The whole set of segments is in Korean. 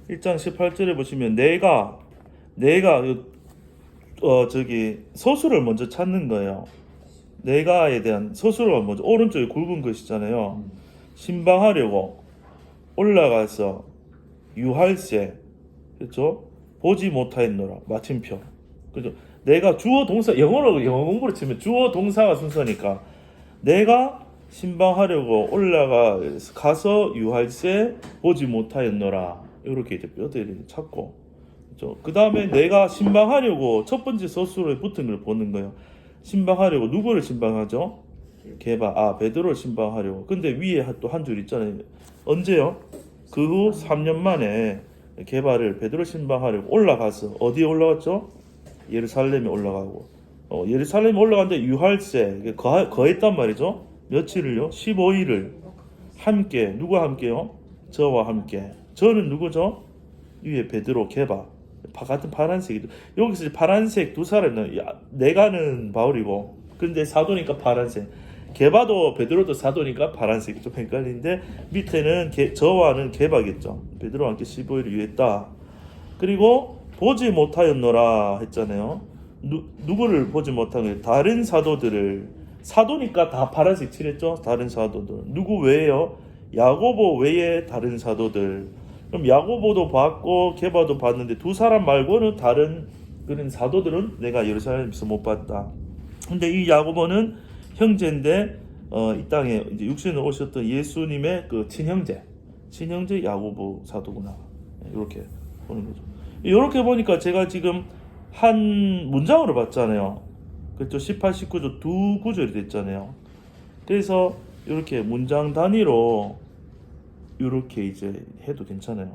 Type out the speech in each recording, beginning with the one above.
1장 18절에 보시면 내가 서술을 먼저 찾는 거예요. 내가에 대한 서술을 먼저 오른쪽에 굵은 것이잖아요. 신방하려고 올라가서 유할세, 그렇죠? 보지 못하였노라. 마침표. 그죠? 내가 주어 동사, 영어 공부로 치면 주어 동사가 순서니까 내가 신방하려고 가서 유할세 보지 못하였노라. 이렇게 이제 뼈대를 찾고, 그렇죠? 그 다음에 내가 신방하려고 첫 번째 서술에 붙은 걸 보는 거예요. 신방하려고 누구를 신방하죠? 베드로를 신방하려고. 근데 위에 또 한 줄 있잖아요. 언제요? 그 후 3년 만에 베드로 신방하려고 올라가서 어디에 올라갔죠? 예루살렘에 올라가고, 예루살렘에 올라갔는데 유할세 거했단 말이죠. 며칠을요? 15일을 함께. 누구와 함께요? 저와 함께. 저는 누구죠? 위에 베드로, 같은 파란색이. 여기서 파란색 두 사람은 내가는 바울이고, 근데 사도니까 파란색. 베드로도 사도니까 파란색이 좀 헷갈리는데 밑에는 저와는 게바겠죠. 베드로와 함께 15일을 유했다. 그리고 보지 못하였노라 했잖아요. 누구를 보지 못한 거예요? 다른 사도들을. 사도니까 다 파란색 칠했죠. 다른 사도들. 누구 외에요? 야고보 외에 다른 사도들. 그럼 야고보도 봤고 게바도 봤는데 두 사람 말고는 다른 그런 사도들은 내가 예루살렘에서 못 봤다. 근데 이 야고보는 형제인데 이 땅에 이제 육신으로 오셨던 예수님의 그 친형제 야고보 사도구나. 이렇게 보는 거죠. 이렇게 보니까 제가 지금 한 문장으로 봤잖아요. 그렇죠? 18, 19조 두 구절이 됐잖아요. 그래서 이렇게 문장 단위로 이렇게 이제 해도 괜찮아요.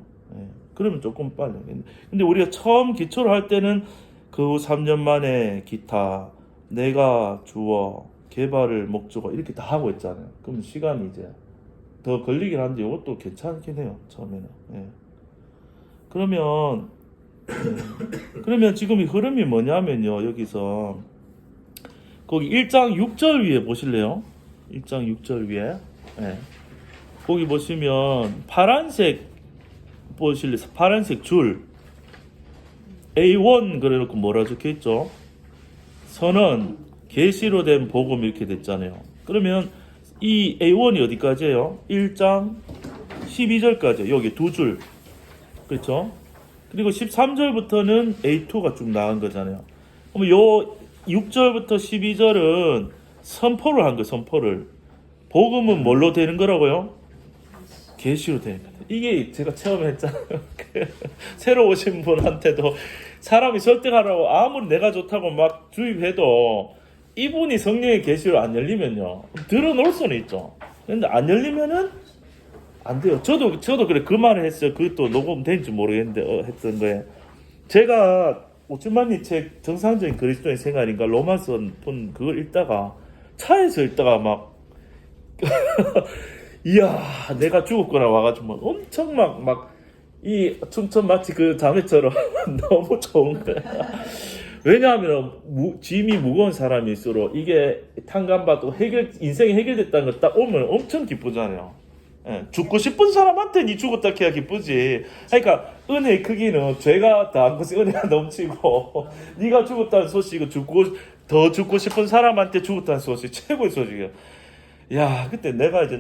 그러면 조금 빨리. 근데 우리가 처음 기초를 할 때는 그 후 3년 만에 기타, 내가 주어, 개발을 목적어 이렇게 다 하고 있잖아요. 그럼 시간이 이제 더 걸리긴 한데 이것도 괜찮긴 해요. 처음에는. 그러면 지금 이 흐름이 뭐냐면요. 여기서 거기 1장 6절 위에 보실래요? 1장 6절 위에. 거기 보시면 파란색 보실래요? 파란색 줄 A1 그래놓고 뭐라 적혀있죠? 선언, 계시로 된 복음 이렇게 됐잖아요. 그러면 이 A1이 어디까지예요? 1장 12절까지 여기 두 줄. 그렇죠? 그리고 13절부터는 A2가 쭉 나간 거잖아요. 그럼 요 6절부터 12절은 선포를 한 거예요. 선포를. 복음은 뭘로 되는 거라고요? 계시로 되는 거예요. 이게 제가 처음에 했잖아요. 새로 오신 분한테도 사람이 설득하라고 아무리 내가 좋다고 막 주입해도 이분이 성령의 계시로 안 열리면요, 들어놓을 수는 있죠. 근데 안 열리면은 안 돼요. 저도 그래 그 말을 했어요. 그것도 녹음된지 모르겠는데 했던 거에 제가 오츠만니 책 정상적인 그리스도의 생활인가 로마서 본 그걸 읽다가 차에서 읽다가 막 이야 내가 죽었구나 와가지고 막 엄청 이 춘천 마치 그 자매처럼 너무 좋은 거야. 왜냐하면 짐이 무거운 사람일수록 이게 탕감받고 인생이 해결됐다는 거 딱 오면 엄청 기쁘잖아요. 죽고 싶은 사람한테 니 죽었다 해야 기쁘지. 그러니까 은혜의 크기는 죄가 다한 것이 은혜가 넘치고 니가 죽었다는 소식은 더 죽고 싶은 사람한테 죽었다는 소식 최고의 소식이야. 야, 그때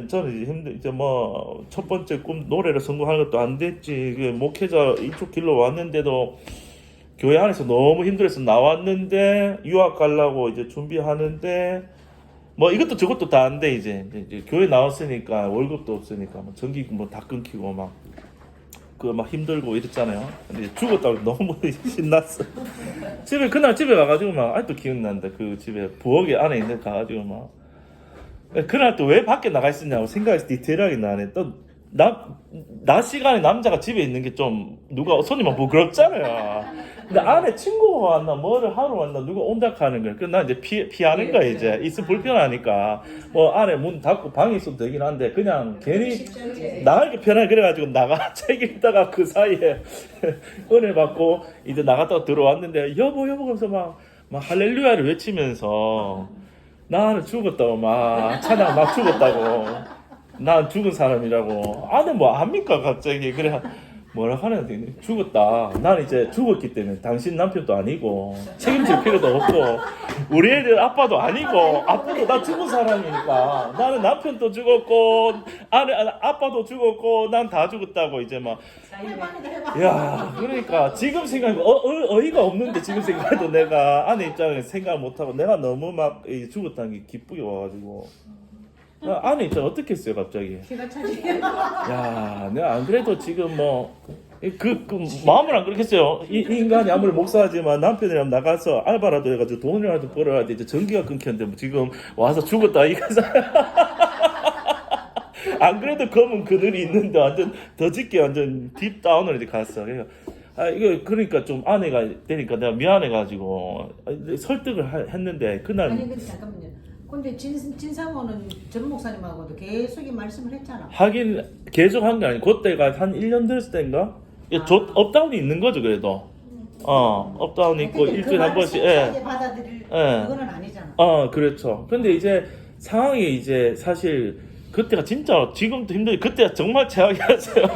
저는 이제 뭐 첫 번째 꿈 노래를 성공하는 것도 안 됐지. 목회자 이쪽 길로 왔는데도 교회 안에서 너무 힘들어서 나왔는데 유학 가려고 이제 준비하는데 뭐 이것도 저것도 다 안 돼. 이제 교회 나왔으니까 월급도 없으니까 뭐 전기 뭐 다 끊기고 막 힘들고 이랬잖아요. 근데 죽었다고 너무 신났어. 그날 집에 가가지고 막 아직도 기억난다. 그 집에 부엌에 안에 있는 가가지고 막 그날 또 왜 밖에 나가 있었냐고 생각해서 디테일하게 나네. 또 낮 시간에 남자가 집에 있는 게 좀 누가 손님만 부끄럽잖아요. 근데 안에 친구가 왔나 뭐를 하러 왔나 누가 온다 하는 거야. 그래서 나 이제 피하는 거야. 이제 있으면 불편하니까 뭐 안에 문 닫고 방에 있어도 되긴 한데 그냥 괜히 나가기 편하게 그래가지고 책 읽다가 그 사이에 은혜 받고 이제 나갔다가 들어왔는데 여보 하면서 막 할렐루야를 외치면서 나는 죽었다고 찬양 죽었다고 난 죽은 사람이라고. 아내 뭐 합니까 갑자기. 그래 뭐라 하는데 죽었다. 나는 이제 죽었기 때문에 당신 남편도 아니고 책임질 필요도 없고 우리 애들 아빠도 아니고 아빠도 나 죽은 사람이니까 나는 남편도 죽었고 아빠도 죽었고 난 다 죽었다고 이제 막 야 그러니까 지금 생각하면 어이가 없는데 지금 생각해도 내가 아내 입장에서 생각 못하고 내가 너무 막 죽었다는 게 기쁘게 와가지고 아내 입장 어떻게 했어요 갑자기? 기가 차지. 야, 내가 안 그래도 지금 뭐, 마음을 안 그렇겠어요. 이 인간이 아무리 목사하지만 남편이랑 나가서 알바라도 해가지고 돈이라도 벌어야 돼. 이제 전기가 끊겼는데 뭐 지금 와서 죽었다. 이거서. 안 그래도 검은 그늘이 있는데 완전 더 짙게 완전 딥다운으로 이제 갔어. 이거 그러니까 좀 아내가 되니까 내가 미안해가지고 설득을 했는데 그날. 아니 근데 잠깐만요. 근데 진사모는 전 목사님하고도 계속 이 말씀을 했잖아. 하긴 계속 한 게 아니고 그때가 한 1년 됐을 때인가? 업다운이 있는 거죠 그래도. 업다운이 있고 일주일에 한 번씩. 받아들일 예. 그거는 아니잖아. 그렇죠. 근데 이제 상황이 이제 사실 그때가 진짜 지금도 힘들지 그때가 정말 최악이었어요.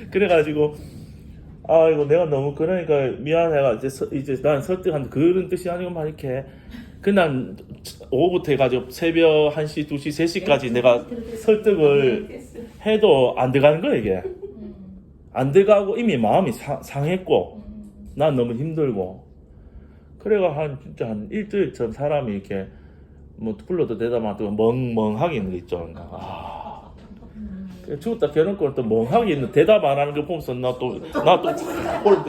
그래가지고 이거 내가 너무 그러니까 미안해가 이제 난 설득한 그런 뜻이 아니고만 이렇게 그날 오후부터 해가지고 새벽 1시, 2시, 3시까지 내가 설득을 해도 안 들어가는 거야 이게. 안 들어가고 이미 마음이 상했고 난 너무 힘들고 그래가 진짜 한 일주일 전 사람이 이렇게 뭐 불러도 대답하고 멍멍하게 있는 거 있죠. 죽었다 결혼권 또 멍하게 있는 대답 안 하는 거 보면서 나 또 오늘 또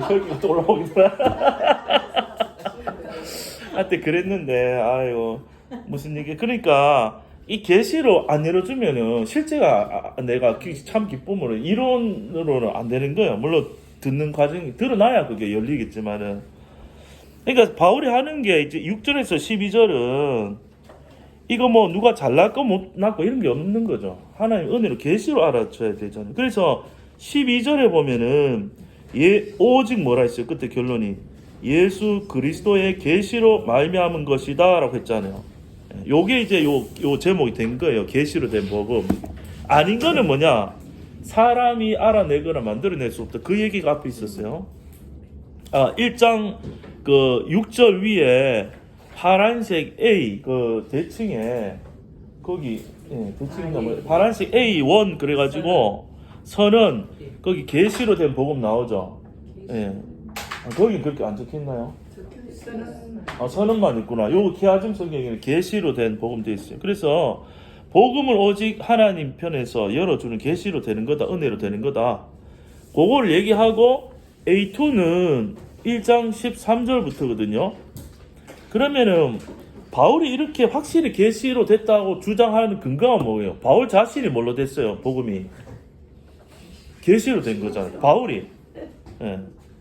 혈기가 또 올라오더라. 하여튼 그랬는데 아이고 무슨 얘기 그러니까 이 계시로 안 열어주면은 실제가 내가 참 기쁨으로 이론으로는 안 되는 거예요. 물론 듣는 과정이 드러나야 그게 열리겠지만은 그러니까 바울이 하는 게 이제 6절에서 12절은 이거 뭐 누가 잘났고 못났고 이런 게 없는 거죠. 하나님 은혜로 계시로 알아줘야 되잖아요. 그래서 12절에 보면은 오직 뭐라 했어요? 끝에 결론이 예수 그리스도의 계시로 말미암은 것이다라고 했잖아요. 요게 이제 요 제목이 된 거예요. 계시로 된 복음. 아닌 거는 뭐냐? 사람이 알아내거나 만들어낼 수 없다. 그 얘기가 앞에 있었어요. 1장 그 6절 위에 파란색 A 그 대칭에 거기 대칭인가 뭐 파란색 A1 그래가지고 선은 거기 계시로 된 복음 나오죠. 거기 그렇게 안 적혀있나요? 선언만 있구나. 요 키아즘 성경에는 계시로 된 복음 되어 있어요. 그래서 복음을 오직 하나님 편에서 열어주는 계시로 되는 거다. 은혜로 되는 거다. 그걸 얘기하고 A2는 1장 13절부터거든요. 그러면은 바울이 이렇게 확실히 계시로 됐다고 주장하는 근거가 뭐예요? 바울 자신이 뭘로 됐어요? 복음이 계시로 된 거잖아요. 바울이.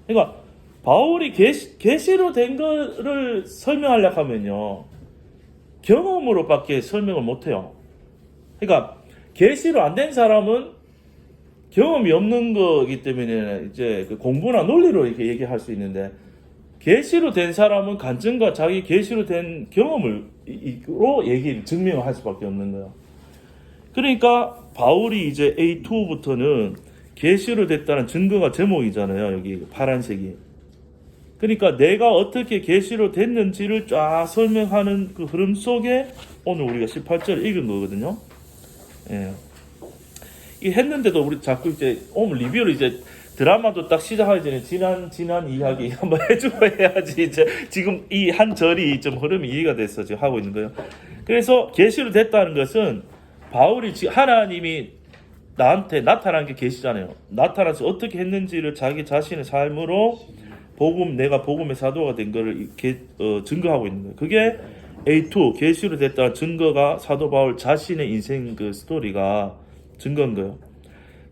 그러니까 바울이 계시로 된 거를 설명하려고 하면요 경험으로밖에 설명을 못해요. 그러니까 계시로 안 된 사람은 경험이 없는 거기 때문에 이제 그 공부나 논리로 이렇게 얘기할 수 있는데 계시로 된 사람은 간증과 자기 계시로 된 경험으로 얘기를 증명을 할 수밖에 없는 거예요. 그러니까 바울이 이제 A2부터는 계시로 됐다는 증거가 제목이잖아요. 여기 파란색이. 그러니까 내가 어떻게 계시로 됐는지를 쫙 설명하는 그 흐름 속에 오늘 우리가 18절 읽은 거거든요. 이 했는데도 우리 자꾸 이제 오늘 리뷰를 이제 드라마도 딱 시작하기 전에 지난 이야기 한번 해주고 해야지 이제 지금 이 한 절이 좀 흐름이 이해가 돼서 지금 하고 있는 거예요. 그래서 계시로 됐다는 것은 바울이 하나님이 나한테 나타난 게 계시잖아요. 나타나서 어떻게 했는지를 자기 자신의 삶으로 내가 복음의 사도가 된 거를 증거하고 있는 거예요. 그게 A2 계시로 됐다는 증거가 사도 바울 자신의 인생 그 스토리가 증거인 거예요.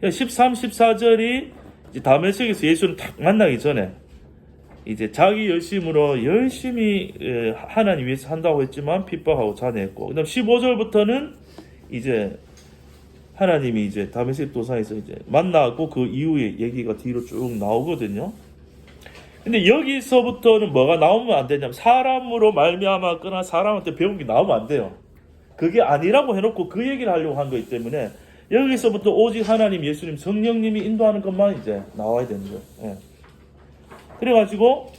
13, 14절이 이제 다메섹에서 예수를 딱 만나기 전에 이제 자기 열심히 하나님 위해서 한다고 했지만 핍박하고 잔해했고, 그다음 15절부터는 이제 하나님이 이제 다메섹 도상에서 이제 만나고 그 이후의 얘기가 뒤로 쭉 나오거든요. 근데 여기서부터는 뭐가 나오면 안 되냐면 사람으로 말미암았거나 사람한테 배운 게 나오면 안 돼요. 그게 아니라고 해놓고 그 얘기를 하려고 한 거기 때문에 여기서부터 오직 하나님, 예수님, 성령님이 인도하는 것만 이제 나와야 되는 거예요. 예. 그래가지고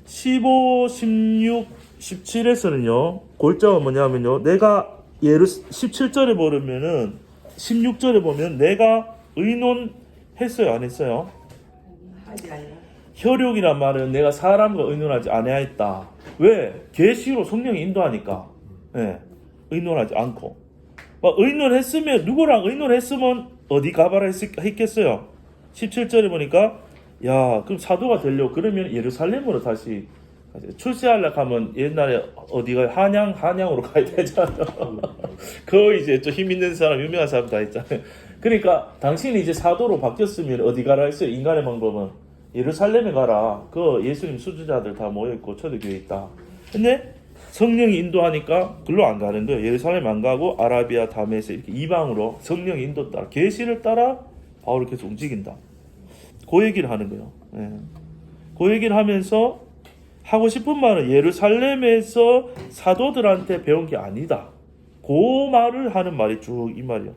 15, 16, 17에서는요 골자가 뭐냐면요, 내가 예를 17절에 보면은 16절에 보면 내가 의논했어요, 안 했어요? 하지 않나? 혈육이란 말은 내가 사람과 의논하지 아니하였다. 왜? 계시로 성령이 인도하니까. 예, 의논하지 않고. 막 의논했으면, 누구랑 의논했으면 어디 가봐라 했겠어요? 17절에 보니까 야, 그럼 사도가 되려고 그러면 예루살렘으로 다시 출세하려고 하면 옛날에 어디가 한양으로 가야 되잖아요. 그 이제 좀 힘 있는 사람, 유명한 사람 다 있잖아요. 그러니까 당신이 이제 사도로 바뀌었으면 어디 가라 했어요? 인간의 방법은 예루살렘에 가라. 그 예수님 수주자들 다 모여있고 초대교회 있다. 근데 성령이 인도하니까 글로 안 가는 거예요. 예루살렘 안 가고 아라비아, 다메섹 이렇게 이방으로 성령 인도 따라, 계시를 따라 바울을 계속 움직인다. 그 얘기를 하는 거예요. 예. 그 얘기를 하면서 하고 싶은 말은 예루살렘에서 사도들한테 배운 게 아니다. 그 말을 하는 말이 쭉 이 말이에요.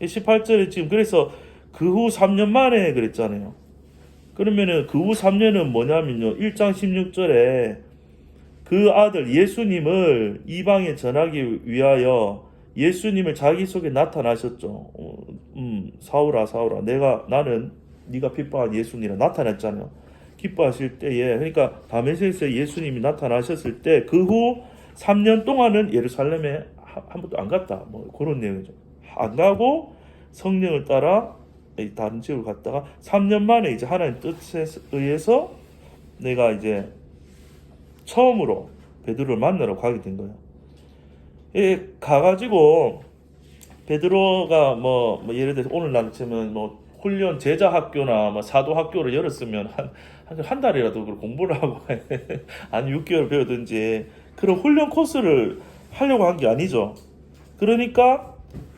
18절에 지금 그래서 그 후 3년 만에 그랬잖아요. 그러면은 그 후 3년은 뭐냐면요, 1장 16절에 그 아들 예수님을 이방에 전하기 위하여 예수님을 자기 속에 나타나셨죠. 사울아 나는 네가 핍박한 예수님이라 나타났잖아요. 기뻐하실 때에, 그러니까 다메섹에서 예수님이 나타나셨을 때 그 후 3년 동안은 예루살렘에 한 번도 안 갔다. 뭐 그런 내용이죠. 안 가고 성령을 따라 다른 지역을 갔다가 3년 만에 이제 하나님 뜻에 의해서 내가 이제 처음으로 베드로를 만나러 가게 된 거예요. 가가지고 베드로가 뭐 예를 들어서 오늘 날치면 뭐 훈련 제자 학교나 뭐 사도 학교를 열었으면 한 달이라도 그걸 공부를 하고 한 6개월 배우든지 그런 훈련 코스를 하려고 한 게 아니죠. 그러니까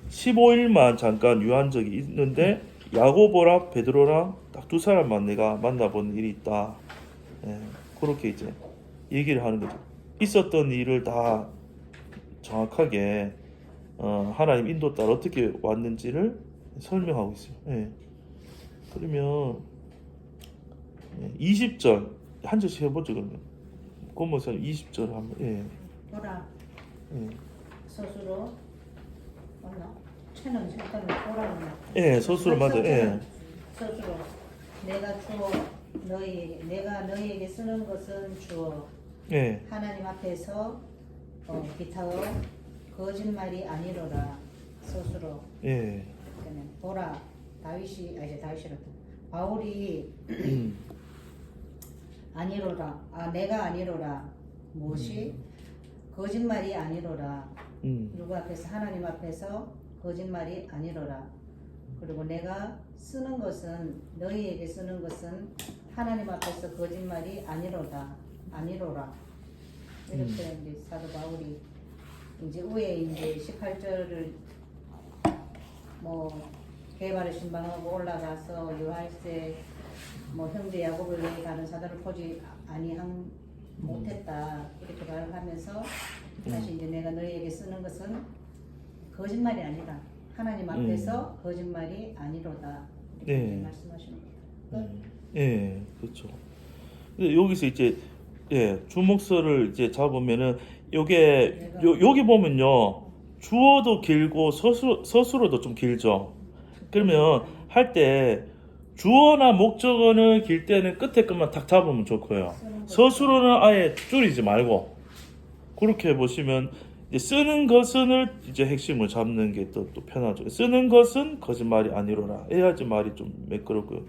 15일만 잠깐 유한 적이 있는데 야고보랑 베드로랑 딱 두 사람만 내가 만나본 일이 있다. 예, 그렇게 이제 얘기를 하는 거죠. 있었던 일을 다 정확하게 하나님 인도 따라 어떻게 왔는지를 설명하고 있어요. 예. 그러면 20절 한 절씩 해보죠. 그러면 고모사님 20절 한번. 예. 보라 예. 스스로 맞나? 채는 일단 보라는 예, 소수로 맞아요. 예. 스스로 내가 너희에게 쓰는 것은 주어 예. 하나님 앞에서 기타어 거짓말이 아니로라. 스스로 예. 보라 다윗이라고 바울이 아니로라. 내가 아니로라. 무엇이 거짓말이 아니로라. 누구 앞에서? 하나님 앞에서 거짓말이 아니로라. 그리고 내가 쓰는 것은 너희에게 쓰는 것은 하나님 앞에서 거짓말이 아니로라. 이렇게 이제 사도 바울이 이제 위에 이제 18절을 뭐 개발을 신방하고 올라가서 요할세 뭐 형제 야곱을 위해 다른 사도를 보지 못했다 이렇게 말을 하면서 다시 이제 내가 너희에게 쓰는 것은 거짓말이 아니다. 하나님 앞에서 거짓말이 아니로다. 이렇게 네. 말씀하시는 거예요. 예, 그렇죠. 근데 여기서 이제 주목서를 이제 잡으면은 요게 여기 보면요 주어도 길고 서술어도 좀 길죠. 그러면 할 때 주어나 목적어는 길 때는 끝에 것만 딱 잡으면 좋고요. 서술어는 아예 줄이지 말고 그렇게 보시면 이제 쓰는 것은을 이제 핵심을 잡는 게 또 편하죠. 쓰는 것은 거짓말이 아니로라 해야지 말이 좀 매끄럽고요.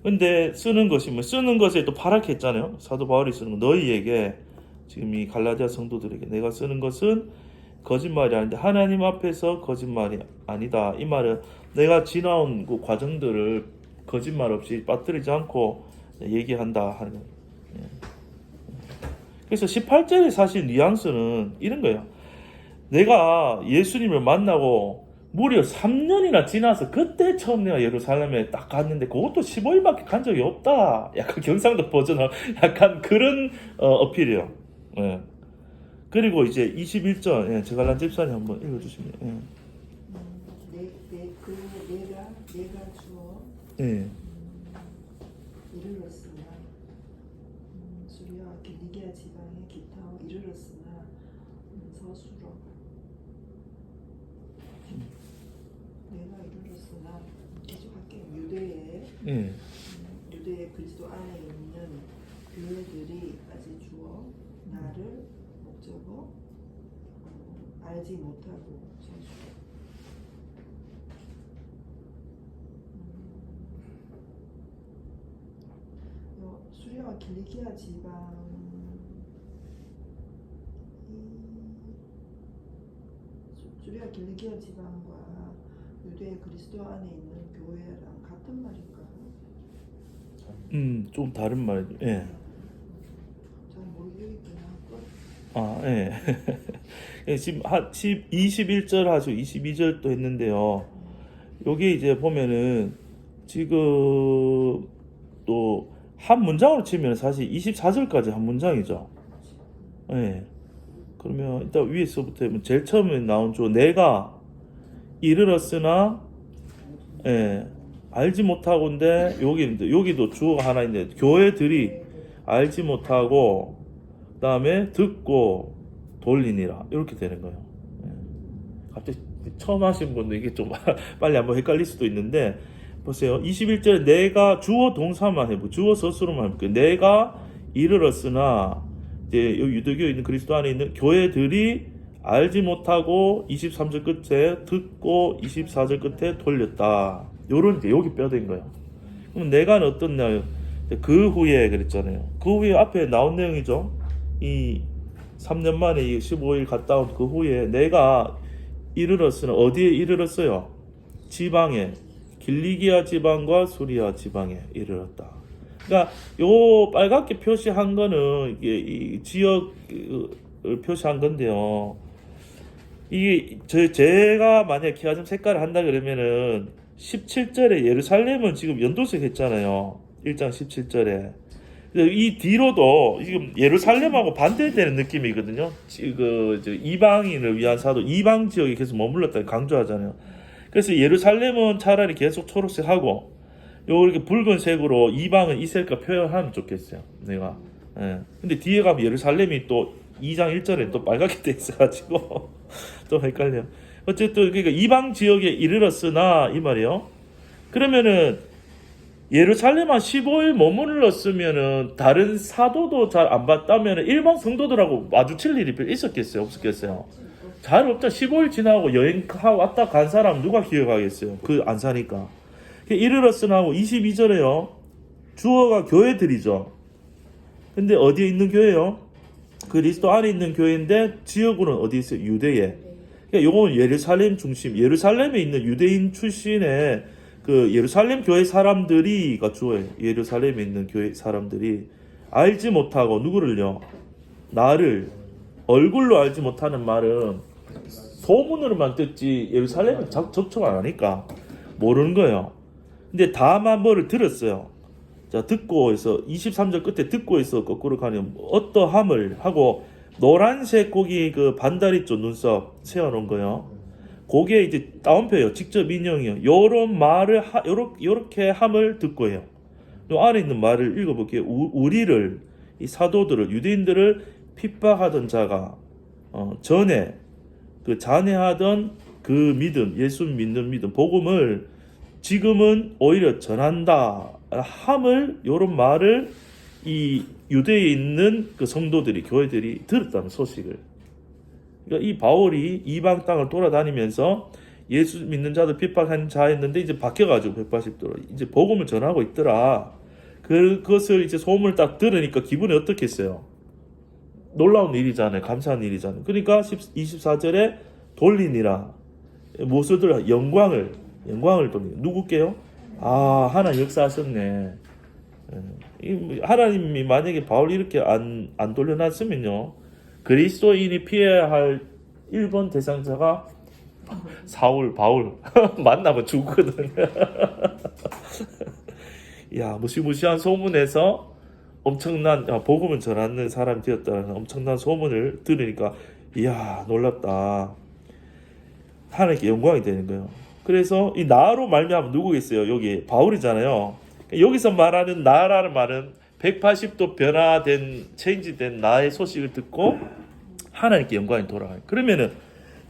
근데 쓰는 것에 또 파랗게 했잖아요. 사도 바울이 쓰는 거 너희에게 지금 이 갈라디아 성도들에게 내가 쓰는 것은 거짓말이 아닌데 하나님 앞에서 거짓말이 아니다. 이 말은 내가 지나온 그 과정들을 거짓말 없이 빠뜨리지 않고 얘기한다 하는 거예요. 그래서 18절의 사실 뉘앙스는 이런 거예요. 내가 예수님을 만나고 무려 3년이나 지나서 그때 처음 내가 예루살렘에 딱 갔는데 그것도 15일밖에 간 적이 없다. 약간 경상도 버전으로 약간 그런 어필이에요. 예. 그리고 이제 21절 제갈란 집사님 한번 읽어주시면. 그 예. 이르렀으나 수리와 길리기아 지방의 기타와 이르렀으나 서수로 내가 이르렀으나 계속할게요. 유대의 그리스도 안에 있는 교회들이 아직 주어 나를 목적어 알지 못하고 서수로 수리와 길리기아 지방 수리와 길리기아 지방과 유대의 그리스도 안에 있는 교회랑 같은 말인가요? 좀 다른 말이죠. 예. 잘 모르겠구나. 아, 예. 예, 지금 21절 하시고 22절도 했는데요. 여기 이제 보면은 지금 또 한 문장으로 치면 사실 24절까지 한 문장이죠. 예. 그러면 일단 위에서부터 제일 처음에 나온 주 내가 이르렀으나 예, 알지 못하고인데 여기도 주어가 하나 있는데 교회들이 알지 못하고 그다음에 듣고 돌리니라 이렇게 되는 거예요. 예. 갑자기 처음 하신 분도 이게 좀 빨리 한번 헷갈릴 수도 있는데 보세요. 21절에 내가 주어 동사만 해보 주어 서술로만 해볼게요. 내가 이르렀으나 이제 여기 유대교에 있는 그리스도 안에 있는 교회들이 알지 못하고 23절 끝에 듣고 24절 끝에 돌렸다. 요런 게 여기 뼈대인 거예요. 그럼 내가는 어떤 날? 그 후에 그랬잖아요. 그 후에 앞에 나온 내용이죠. 이 3년 만에 이 15일 갔다 온 그 후에 내가 이르렀으나 어디에 이르렀어요? 지방에 길리기아 지방과 수리아 지방에 이르렀다. 그러니까 요 빨갛게 표시한 거는 이게 이 지역을 표시한 건데요. 이게 제가 만약 키아즘 색깔을 한다 그러면은 17절에 예루살렘은 지금 연도색 했잖아요. 1장 17절에. 이 뒤로도 지금 예루살렘하고 반대되는 느낌이거든요. 이방인을 위한 사도, 이방 지역에 계속 머물렀다 강조하잖아요. 그래서 예루살렘은 차라리 계속 초록색 하고, 이렇게 붉은색으로 이방은 이스라엘과 표현하면 좋겠어요. 내가. 예. 근데 뒤에 가면 예루살렘이 또 2장 1절에 또 빨갛게 돼 있어가지고 또 헷갈려요. 어쨌든 그러니까 이방 지역에 이르렀으나 이 말이에요. 그러면은 예루살렘 한 15일 머물렀으면은 다른 사도도 잘 안 봤다면은 일반 성도들하고 마주칠 일이 있었겠어요? 없었겠어요? 잘 없죠. 15일 지나고 여행 왔다 간 사람 누가 기억하겠어요? 그 안 사니까. 이르렀으나 하고 22절에요. 주어가 교회들이죠. 근데 어디에 있는 교회요? 그리스도 안에 있는 교회인데 지역으로는 어디 있어요? 유대에. 그러니까 요건 예루살렘 중심, 예루살렘에 있는 유대인 출신의 그 예루살렘 교회 사람들이가 주어예요. 예루살렘에 있는 교회 사람들이 알지 못하고 누구를요? 나를 얼굴로 알지 못하는 말은 소문으로만 듣지 예루살렘은 접촉 안 하니까 모르는 거예요. 근데 다만 뭐를 들었어요. 자, 듣고 해서 23절 끝에 듣고 해서 거꾸로 가면 어떠함을 하고 노란색 거기 그 반다리 쪽 눈썹 세워놓은 거예요. 그게 이제 따옴표예요. 직접 인용이요. 요런 말을 요렇게 함을 듣고 해요. 요 안에 있는 말을 읽어볼게요. 우리를 이 사도들을 유대인들을 핍박하던 자가 전에 그 잔해하던 그 믿음, 예수 믿는 믿음, 복음을 지금은 오히려 전한다 함을 요런 말을 이 유대에 있는 그 성도들이 교회들이 들었다는 소식을. 그러니까 이 바울이 이방 땅을 돌아다니면서 예수 믿는 자들 핍박한 자였는데 이제 바뀌어가지고 180도로 이제 복음을 전하고 있더라. 그것을 이제 소문을 딱 들으니까 기분이 어떻겠어요? 놀라운 일이잖아요. 감사한 일이잖아요. 그러니까 24절에 돌리니라. 무엇을 들어? 영광을 돌리니. 누구께요? 아, 하나님 역사하셨네. 하나님이 만약에 바울 이렇게 안 돌려놨으면요, 그리스도인이 피해야 할 1번 대상자가 바울 만나면 죽거든. 야, 무시무시한 소문에서 엄청난 복음을 전하는 사람이 되었다는 엄청난 소문을 들으니까 이야 놀랍다. 하나님께 영광이 되는 거예요. 그래서 이 나로 말미암아 누구겠어요? 여기 바울이잖아요. 여기서 말하는 나라는 말은 180도 변화된 체인지된 나의 소식을 듣고 하나님께 영광이 돌아가요. 그러면은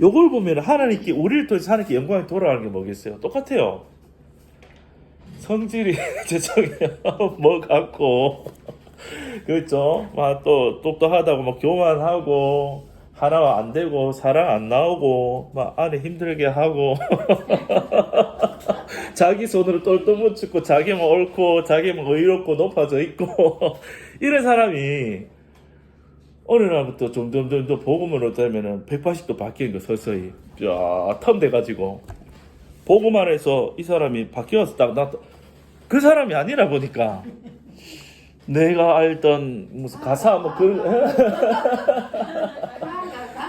요걸 보면 하나님께 우리를 통해서 하나님께 영광이 돌아가는 게 뭐겠어요? 똑같아요. 성질이 죄송해요. 뭐 같고 그렇죠. 막 또 똑똑하다고 막 교만하고 하나가 안 되고 사랑 안 나오고 막 안에 힘들게 하고 자기 손으로 똘똘 묻히고 자기만 옳고 자기만 의롭고 높아져 있고 이런 사람이 어느 날부터 점점 복음으로 되면은 180도 바뀌는 거 서서히 쫙 텀 돼가지고 복음 안에서 이 사람이 바뀌어서 딱 나타 그 사람이 아니라 보니까 내가 알던 무슨 가사 뭐 그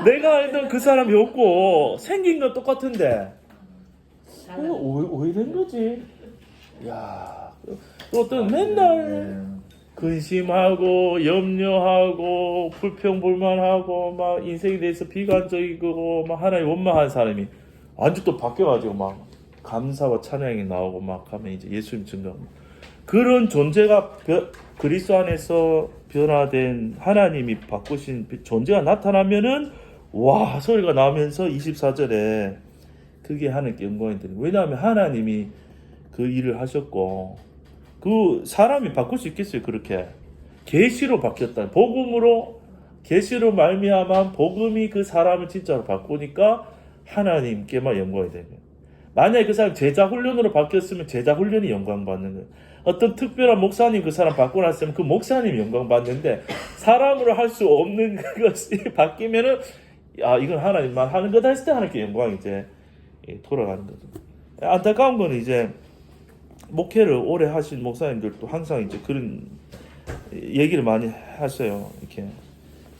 내가 알던 그 사람이 없고 생긴 건 똑같은데 왜 이런 거지? 야, 어떤 맨날 근심하고 염려하고 불평불만하고 막 인생에 대해서 비관적이고 막 하나님 원망하는 사람이 완전 또 바뀌어가지고 막 감사와 찬양이 나오고 막 하면 이제 예수님 증거하고 그런 존재가 그리스도 안에서 변화된 하나님이 바꾸신 존재가 나타나면은 와 소리가 나오면서 24절에 그게 하나님께 영광이 되는 거예요. 왜냐하면 하나님이 그 일을 하셨고 그 사람이 바꿀 수 있겠어요. 그렇게 계시로 바뀌었다. 복음으로 계시로 말미암아 복음이 그 사람을 진짜로 바꾸니까 하나님께만 영광이 되는 거예요. 만약에 그 사람 제자 훈련으로 바뀌었으면 제자 훈련이 영광 받는 거예요. 어떤 특별한 목사님 그 사람 바꾸고 났으면 그 목사님이 영광 받는데 사람으로 할 수 없는 그것이 바뀌면은 아 이건 하나님만 하는 거다 했을 때 하나님께 영광이 이제 돌아가는 거죠. 안타까운 거는 이제 목회를 오래 하신 목사님들도 항상 이제 그런 얘기를 많이 하셔요. 이렇게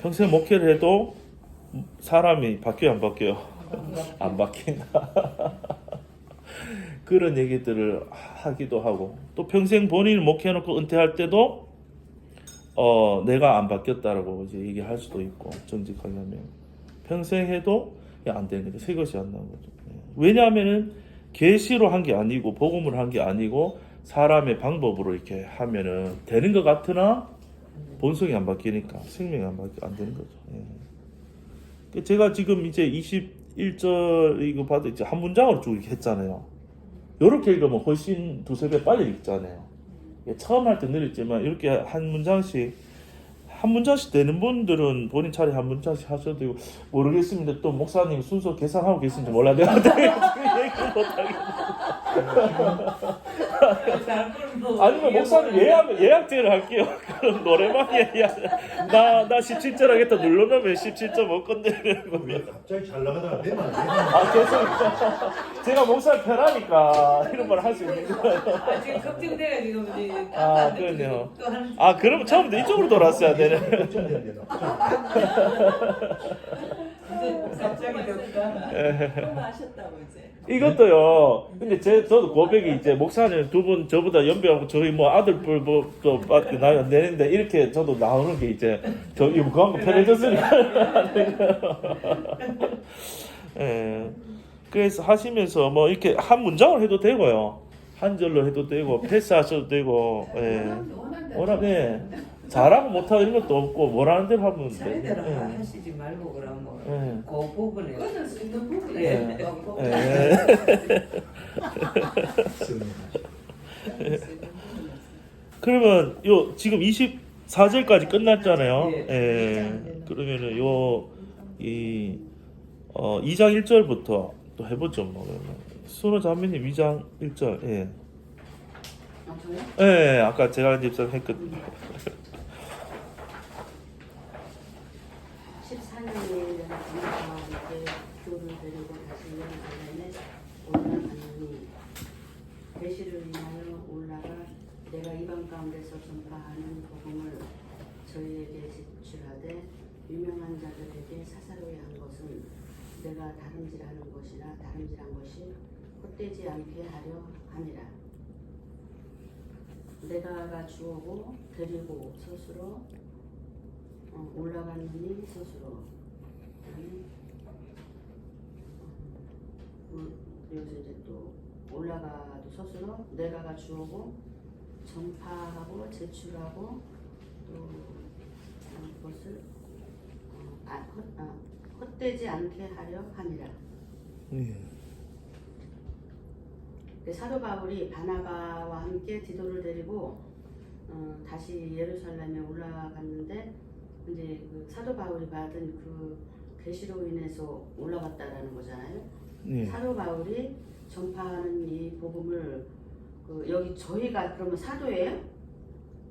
평생 목회를 해도 사람이 바뀌어요, 안 바뀌어요? 안 바뀐다. 그런 얘기들을 하기도 하고 또 평생 본인을 목회해놓고 은퇴할 때도 내가 안 바뀌었다라고 이제 얘기할 수도 있고 정직하려면 평생 해도 안 되는 거죠. 새 것이 안 나온 거죠. 왜냐하면은 계시로 한 게 아니고 복음으로 한 게 아니고 사람의 방법으로 이렇게 하면은 되는 것 같으나 본성이 안 바뀌니까 생명이 안 되는 거죠. 예. 제가 지금 이제 21절 이거 봐도 이제 한 문장으로 쭉 했잖아요. 이렇게 읽으면 훨씬 두세 배 빨리 읽잖아요. 처음 할 때 느렸지만 이렇게 한 문장씩 되는 분들은 본인 차례 한 문장씩 하셔도 되고 모르겠습니다. 또 목사님 순서 계산하고 계신지 몰라 내가 얘기 못하겠네. 아니면 목사님 예약제를 할게요. 그럼 노래방 예약 나 17절 하겠다 눌러놓으면 17절 못 건드리는 거면 갑자기 잘 나가다가 내 말이 죄송합니다. 제가 목사님 편하니까 이런 말 할 수 있는 거예요. 지금 걱정돼요 지금 이제. 그러네요. 그러면 처음부터 이쪽으로 돌았어야 되네. 걱정되는데 갑자기 덥다. 하셨다고 이제. 이것도요. 근데 저도 고백이 이제 목사님 두 분 저보다 연배하고 저희 뭐 아들뻘 뭐또 나이 안 되는데 이렇게 저도 나오는 게 이제 저 이거 그거 편해졌으니까. 예. 그래서 하시면서 뭐 이렇게 한 문장을 해도 되고요. 한 절로 해도 되고 패스하셔도 되고. 예. 네. 잘하고 못하고 이런 것도 없고 뭐라는 대로 하면 돼. 차례대로 하시지 말고 그러면 예. 그 부분에 끊을 수 있는 부분에 예. 그러면 요 지금 24절까지 끝났잖아요. 그러면은 이 2장 1절부터 또 해보죠. 뭐 순호 자매님 2장 1절. 예. 예. 아까 제가 입장 했거든요. 14년에 내가 이제 교를 데리고 다시 예루살렘에 올라가니 계시를 인하여 올라가 내가 이방 가운데서 전파하는 복음을 저희에게 제출하되 유명한 자들에게 사사로이 한 것은 내가 다름질하는 것이나 다름질한 것이 헛되지 않게 하려 함이라. 내가 주오고 데리고 스스로 올라가느니 스스로 여기서 이제 또 올라가도 서술어 내가가 주어고 전파하고 제출하고 또 그것을 헛되지 않게 하려 함이라. 예. 사도 바울이 바나바와 함께 디도를 데리고 다시 예루살렘에 올라갔는데 이제 그 사도 바울이 받은 그 계시로 인해서 올라갔다라는 거잖아요. 예. 사도 바울이 전파하는 이 복음을 여기 저희가 그러면 사도예요?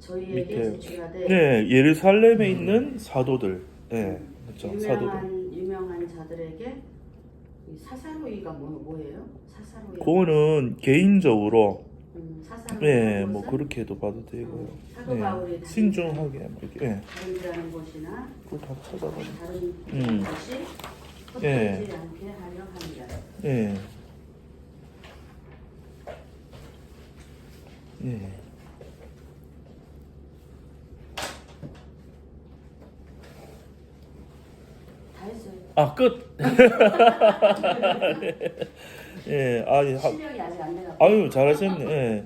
저희에게 밑에. 제출하되 네, 예루살렘에 있는 사도들. 예. 그렇죠. 사도들. 유명한 자들에게 이 사사로이가 뭐예요? 사사로이. 그거는 개인적으로 사사로이. 예, 뭐 그렇게도 봐도 되고요. 사도 예. 바울이 신중하게 뭐 이렇게 예. 다른이라는 것이나 그걸 다 찾아가지고. 다른 것이 예. 헛되지 않게 하려 합니다. 예. 예. 다 했어요. 아, 끝. 예. 아니, 실력이 아직 안 돼가지고. 아유, 잘하셨네. 예.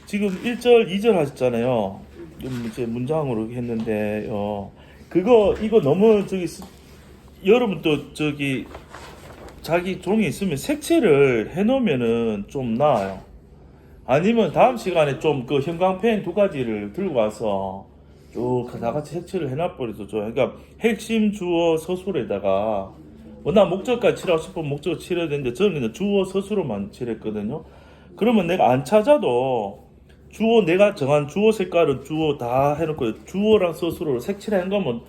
지금 1절, 2절 하셨잖아요. 좀 이제 문장으로 했는데요. 이거 너무 여러분 또 자기 종이 있으면 색칠을 해놓으면은 좀 나아요. 아니면 다음 시간에 좀 그 형광펜 2가지를 들고 와서 쭉 다 같이 색칠을 해놔버려도 좋아요. 그러니까 핵심 주어 서술에다가 나 목적까지 칠하고 싶으면 목적을 칠해야 되는데 저는 그냥 주어 서술로만 칠했거든요. 그러면 내가 안 찾아도 내가 정한 주어 색깔은 주어 다 해놓고 주어랑 서술로 색칠한 거면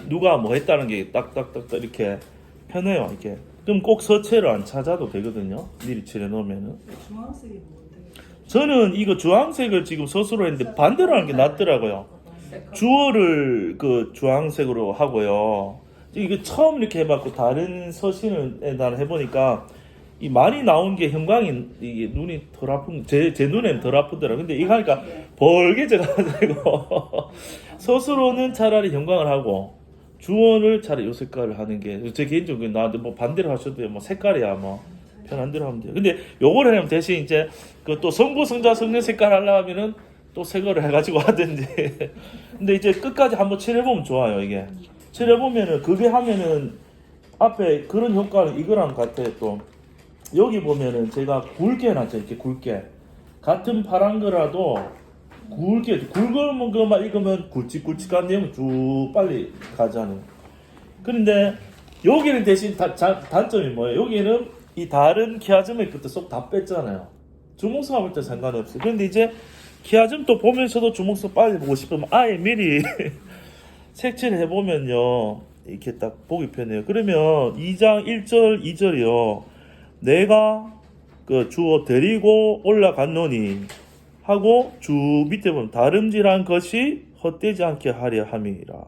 누가 뭐 했다는 게 딱딱딱 이렇게 편해요. 이렇게. 그럼 꼭 서체를 안 찾아도 되거든요. 미리 칠해 놓으면은. 주황색이 뭔데? 저는 이거 주황색을 지금 서술로 했는데 반대로 하는 게 낫더라고요. 주어를 그 주황색으로 하고요. 이게 처음 이렇게 해봤고 다른 서신에 난 해보니까 이 많이 나온 게 형광이 이게 눈이 덜 아픈 제 눈에는 덜 아프더라. 근데 이거 하니까 벌게져가지고 서술로는 차라리 형광을 하고 주어를 차라리 요 색깔을 하는 게 제 개인적으로 나한테 뭐 반대로 하셔도 돼요. 뭐 색깔이야 뭐 편한 대로 하면 돼요. 근데 요걸 하면 대신 이제 그 또 성부 성자 성령 색깔 하려 하면은 또 새 거를 해가지고 하든지. 근데 이제 끝까지 한번 칠해보면 좋아요. 이게 칠해보면은 그게 하면은 앞에 그런 효과는 이거랑 같아요. 또 여기 보면은 제가 굵게 해놨죠. 이렇게 굵게 같은 파란 거라도 굵게 굵은 것만 읽으면 굵직굵직한 내용 쭉 빨리 가잖아요. 그런데 여기는 대신 단점이 뭐예요? 여기는 이 다른 키아즘의 것도 쏙 다 뺐잖아요. 주목서 볼 때 상관없어요. 그런데 이제 키아즘 또 보면서도 주목서 빨리 보고 싶으면 아예 미리 색칠을 해보면요. 이렇게 딱 보기 편해요. 그러면 2장 1절 2절이요. 내가 그 주어 데리고 올라갔노니 하고 주 밑에 보면 다름질한 것이 헛되지 않게 하려 함이라.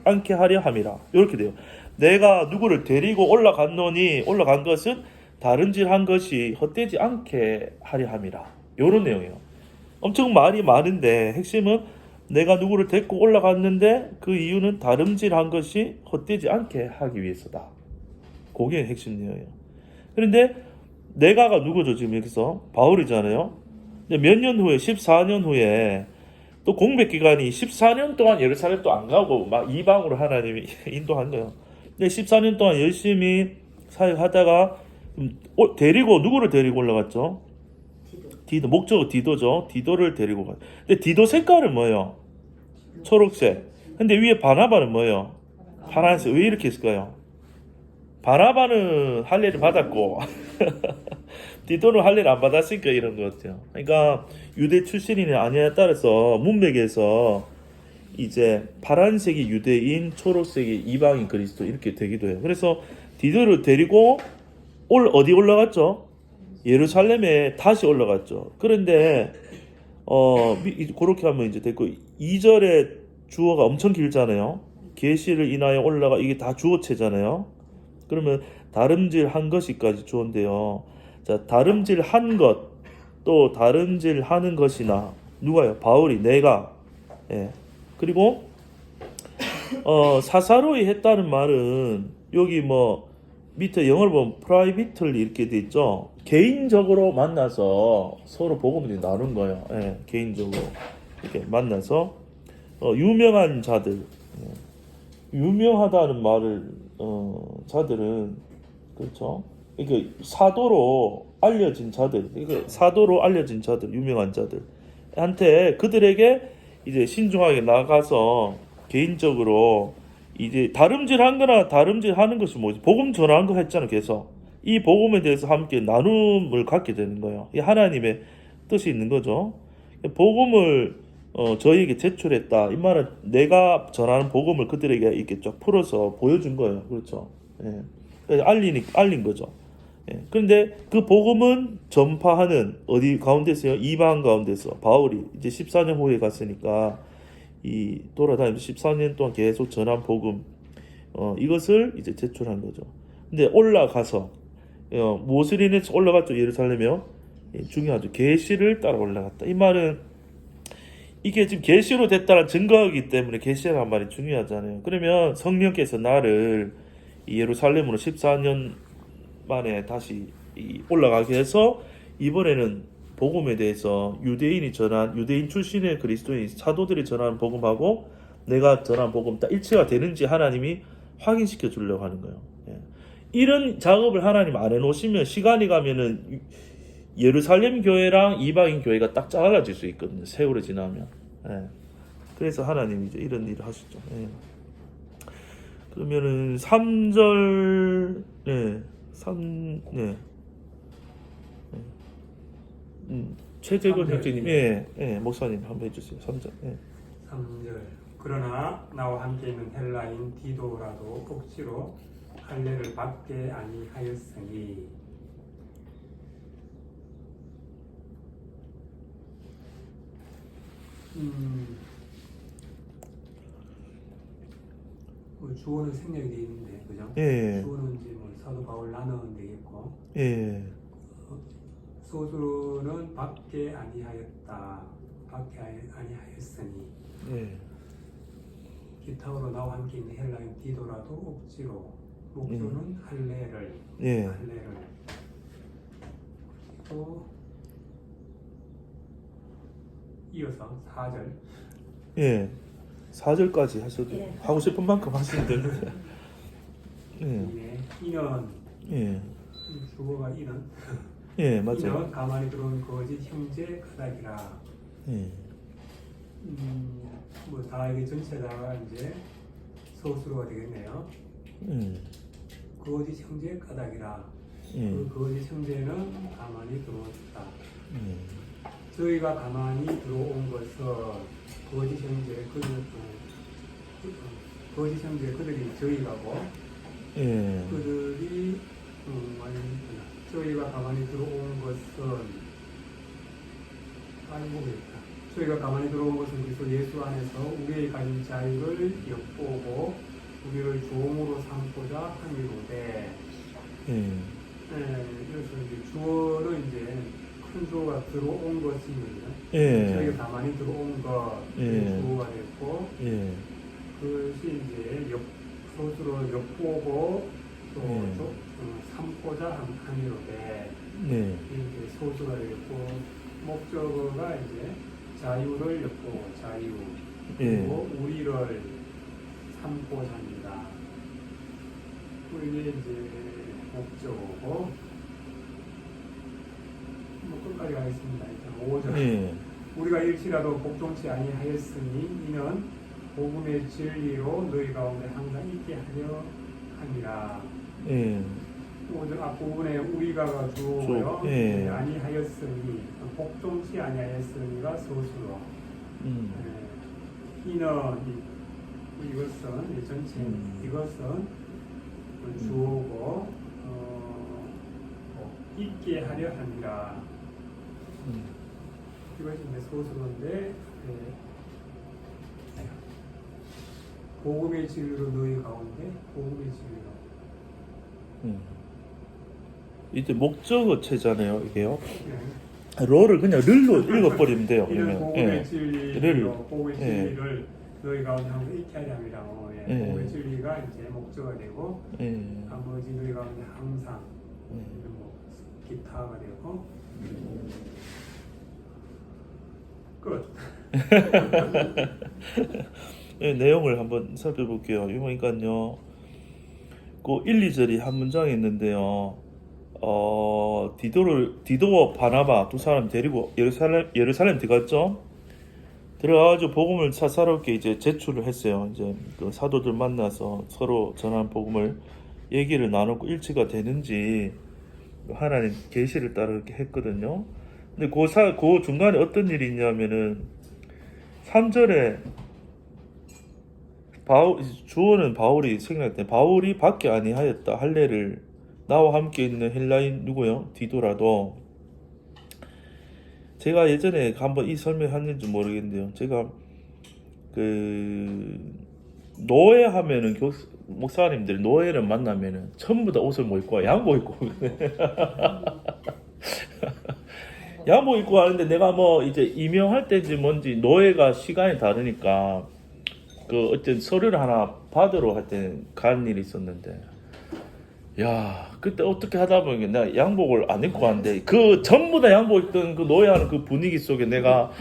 않게 하려 함이라. 이렇게 돼요. 내가 누구를 데리고 올라간 것은 다름질한 것이 헛되지 않게 하려 함이라. 이런 내용이에요. 엄청 말이 많은데 핵심은 내가 누구를 데리고 올라갔는데 그 이유는 다름질한 것이 헛되지 않게 하기 위해서다. 그게 핵심 내용이에요. 그런데 내가가 누구죠? 지금 여기서 바울이잖아요. 몇 년 후에 14년 후에 또 공백 기간이 14년 동안 예루살렘 또 안 가고 막 이방으로 하나님이 인도한 거예요. 근데 14년 동안 열심히 사역하다가 데리고 누구를 데리고 올라갔죠? 디도. 목적은 디도죠. 디도를 데리고 가. 근데 디도 색깔은 뭐예요? 초록색. 근데 위에 바나바는 뭐예요? 파란색. 왜 이렇게 했을까요? 바나바는 할례를 받았고 디도는 할례를 안 받았으니까 이런 것 같아요. 그러니까 유대 출신이냐 아니냐에 따라서 문맥에서 이제 파란색이 유대인, 초록색이 이방인 그리스도 이렇게 되기도 해요. 그래서 디도를 데리고 어디 올라갔죠? 예루살렘에 다시 올라갔죠. 그런데 그렇게 하면 이제 됐고 2절에 주어가 엄청 길잖아요. 계시를 인하여 올라가 이게 다 주어체잖아요. 그러면 다름질한 것이까지 주어인데요. 자, 다름질한 것, 또 다름질하는 것이나 누가요? 바울이 내가. 예. 그리고 사사로이 했다는 말은 여기 뭐 밑에 영어로 보면 privately 이렇게 돼 있죠. 개인적으로 만나서 서로 복음을 나눈 거예요. 예, 개인적으로 이렇게 만나서 유명한 자들, 유명하다는 말을 자들은 그렇죠. 이게 사도로 알려진 자들, 이게 사도로 알려진 자들, 유명한 자들한테 그들에게 이제 신중하게 나가서 개인적으로 이제 다름질한거나 다름질하는 것이 뭐지? 복음 전하는 거 했잖아. 계속 이 복음에 대해서 함께 나눔을 갖게 되는 거예요. 이 하나님의 뜻이 있는 거죠. 복음을 저희에게 제출했다. 이 말은 내가 전하는 복음을 그들에게 이렇게 쫙 풀어서 보여준 거예요. 그렇죠. 예. 알린 거죠. 예. 그런데 그 복음은 전파하는 어디 가운데서요? 이방 가운데서 바울이 이제 14년 후에 갔으니까 이 돌아다니면서 14년 동안 계속 전한 복음 이것을 이제 제출한 거죠. 근데 올라가서 무엇을 인해서 올라갔죠? 예루살렘이요. 예, 중요하죠. 계시를 따라 올라갔다. 이 말은 이게 지금 계시로 됐다는 증거이기 때문에 계시라는 말이 중요하잖아요. 그러면 성령께서 나를 이 예루살렘으로 14년 만에 다시 올라가게 해서 이번에는 복음에 대해서 유대인 출신의 그리스도인 사도들이 전하는 복음하고 내가 전한 복음 다 일치가 되는지 하나님이 확인시켜 주려고 하는 거예요. 예. 이런 작업을 하나님 안 해놓으시면 시간이 가면은 예루살렘 교회랑 이방인 교회가 딱 잘라질 수 있거든요. 세월이 지나면. 예. 그래서 하나님이 이제 이런 일을 하시죠. 예. 그러면은 3절, 네, 최재건 형제님, 목사님 한번 해주세요. 3절. 3절. 그러나 나와 함께 있는 헬라인 디도라도 억지로 할례를 받게 아니하였으니 주어는 생략이 되어 있는데, 그죠? 예. 주어는 이제 뭐 사도 바울 나누면 되겠고, 예. 소수는 받게 아니하였다, 받게 아니하였으니, 예. 기타로 나와 함께 있는 헬라인 디도라도 억지로, 목표는 할례를, 예. 그리고 이어서 4절. 예. 4절까지 하셔도 예. 하고 싶은 만큼 하시면 되는데. 이는 예. 주어가 이는 예, 맞아요. 이는 가만히 들어온 거짓 형제 까닭이라. 예. 뭐 다 이게 전체다가 이제 소수로가 되겠네요. 거짓 형제 까닭이라. 그 거짓 형제는 가만히 들어왔다. 저희가 가만히 들어온 것은 거짓 형제 그들이 저희가고 예. 그들이 저희가 가만히 들어온 것은 저희가 가만히 들어온 것은 그리스도 예수 안에서 우리의 가진 자유를 엿보고 우리를 종으로 삼고자 함이로되. 그래서 이제 주어는 이제 큰 주어가 들어온 것이거든요. 저희가 가만히 들어온 것 주어가 됐고 그것이 이제 소수로 엿보고 또 삼고자 함이로되 이제 소수가 되겠고 목적어가 이제 자유를 엿보고 자유 그리고 우리를 삼고자 합니다. 이게 이제 목적어고 끝까지 가겠습니다. 일단 5절. 우리가 일시라도 복종치 아니하였으니 이는 복음의 진리로 너희 가운데 항상 있게 하려 함이라. 5절 앞부분에 우리가가 주어고요. 아니하였으니 복종치 아니하였으니가 소수로. 이는 이것은 전체 이것은 주어고 있게 하려 함이라. 이것이 이제 소수인데 복음의 진리로 너희 가운데 복음의 진리로. 이제 목적어체잖아요, 이게요. 로를 그냥 를로 읽어버리면 돼요. 이는 그러면 복음의 진리로 복음의 진리를 너희 가운데 항상 있게 하려 함이라고. 예. 예. 복음의 진리가 이제 목적가 되고 예. 아버지 너희 가운데 항상 예. 뭐 기타가 되고 끝. 예, 내용을 한번 살펴볼게요. 이거니까요. 그 1, 2절이 한 문장에 있는데요. 디도와 바나바 두 사람 데리고 예루살렘 들어갔죠. 들어가가지고 복음을 사사롭게 이제 제출을 했어요. 이제 그 사도들 만나서 서로 전한 복음을 얘기를 나누고 일치가 되는지 하나님 계시를 따라 그렇게 했거든요. 근데 그 중간에 어떤 일이 있냐면은 3절에 주어는 바울이 생각했대. 바울이 밖에 아니하였다. 할례를 나와 함께 있는 헬라인 누구요? 디도라도. 제가 예전에 한번 이 설명했는지 모르겠는데요. 제가 그 노예하면은 목사님들이 노예를 만나면은 전부 다 옷을 못 입고 양복 입고 양복 입고 하는데 내가 뭐 이제 임명할 때인지 뭔지 노예가 시간이 다르니까 그 어떤 서류를 하나 받으러 할 때 간 일이 있었는데 야 그때 어떻게 하다 보니까 내가 양복을 안 입고 왔는데 그 전부 다 양복 입던 그 노예하는 그 분위기 속에 내가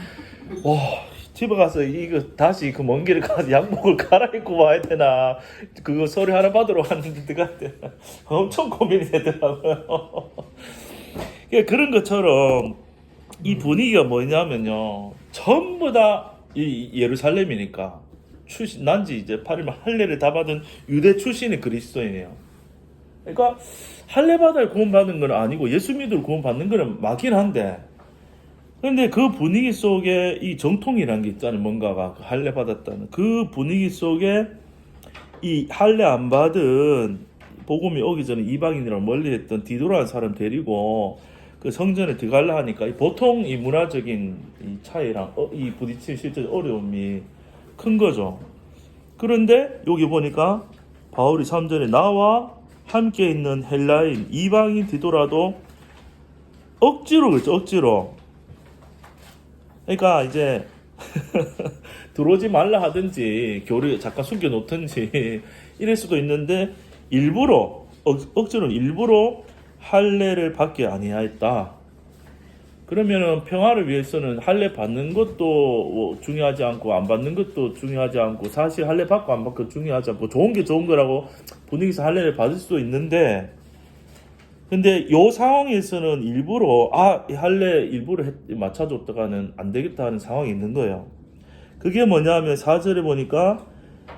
와 집에 가서 이거 다시 그 먼 길을 가서 양복을 갈아입고 와야 되나 그거 서류 하나 받으러 왔는데 그때 엄청 고민이 되더라고요. 그런 것처럼 이 분위기가 뭐냐면요 전부 다 이 예루살렘이니까 난지 이제 8일 할례를 다 받은 유대 출신의 그리스도인이에요. 그러니까 할례 받아야 구원 받는 건 아니고 예수 믿으러 구원 받는 건 맞긴 한데 근데 그 분위기 속에 이 정통이라는 게 있잖아요. 뭔가가 할례 받았다는 그 분위기 속에 이 할례 안 받은 복음이 오기 전에 이방인이랑 멀리했던 디도라는 사람 데리고 그 성전에 들어가려 하니까 보통 이 문화적인 이 차이랑 이 부딪히는 실제 어려움이 큰 거죠. 그런데 여기 보니까 바울이 3절에 나와 함께 있는 헬라인 이방인 디도라도 억지로 그랬죠. 억지로. 그러니까 이제 들어오지 말라 하든지 교리 잠깐 숨겨놓든지 이럴 수도 있는데 일부러 억지로 일부러 할례를 받게 아니하였다. 그러면은 평화를 위해서는 할례 받는 것도 중요하지 않고 안 받는 것도 중요하지 않고 사실 할례 받고 안 받고 중요하지 않고 좋은 게 좋은 거라고 분위기에서 할례를 받을 수도 있는데 근데 요 상황에서는 일부러 이 할례 일부러 맞춰줬다가는 안 되겠다 하는 상황이 있는 거예요. 그게 뭐냐면 4절에 보니까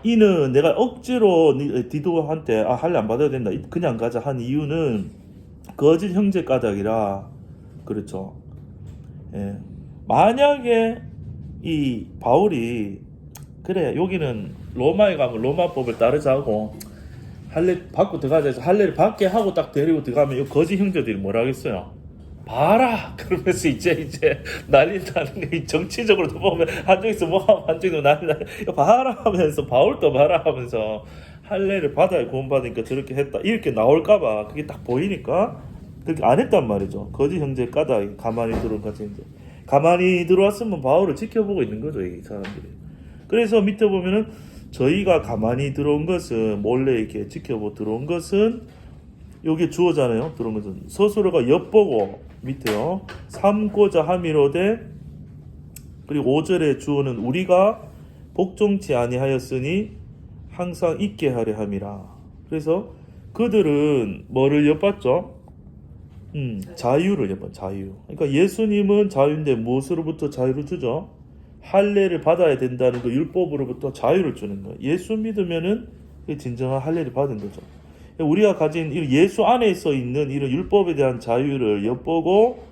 이는 내가 억지로 디도한테 할례 안 받아야 된다 그냥 가자 한 이유는 거짓 형제 까닭이라 그렇죠. 예. 만약에 이 바울이 그래 여기는 로마에 가면 로마법을 따르자고 할례 받고 들어가자 해서 할례를 받게 하고 딱 데리고 들어가면 이 거짓 형제들이 뭐라 하겠어요? 봐라 그러면서 이제 난리 나는 게 정치적으로도 보면 한쪽에서 뭐 하면 한쪽에서 난리 나는 봐라 하면서 바울도 봐라 하면서 할례를 받아야 구원받으니까 저렇게 했다 이렇게 나올까봐 그게 딱 보이니까 그렇게 안 했단 말이죠. 거짓 형제 까닭 가만히 들어온 같이 이제 가만히 들어왔으면 바울을 지켜보고 있는 거죠 이 사람들이. 그래서 밑에 보면은 저희가 가만히 들어온 것은 몰래 이렇게 지켜보고 들어온 것은 여기 주어잖아요. 들어온 것은 스스로가 엿보고 밑에요 삼고자 함이로되 그리고 5절의 주어는 우리가 복종치 아니하였으니 항상 있게 하려 함이라. 그래서 그들은 뭐를 엿봤죠? 자유를 엿봐 자유. 그러니까 예수님은 자유인데 무엇으로부터 자유를 주죠? 할례를 받아야 된다는 그 율법으로부터 자유를 주는 거예요. 예수 믿으면은 진정한 할례를 받은 거죠. 우리가 가진 예수 안에서 있는 이런 율법에 대한 자유를 엿보고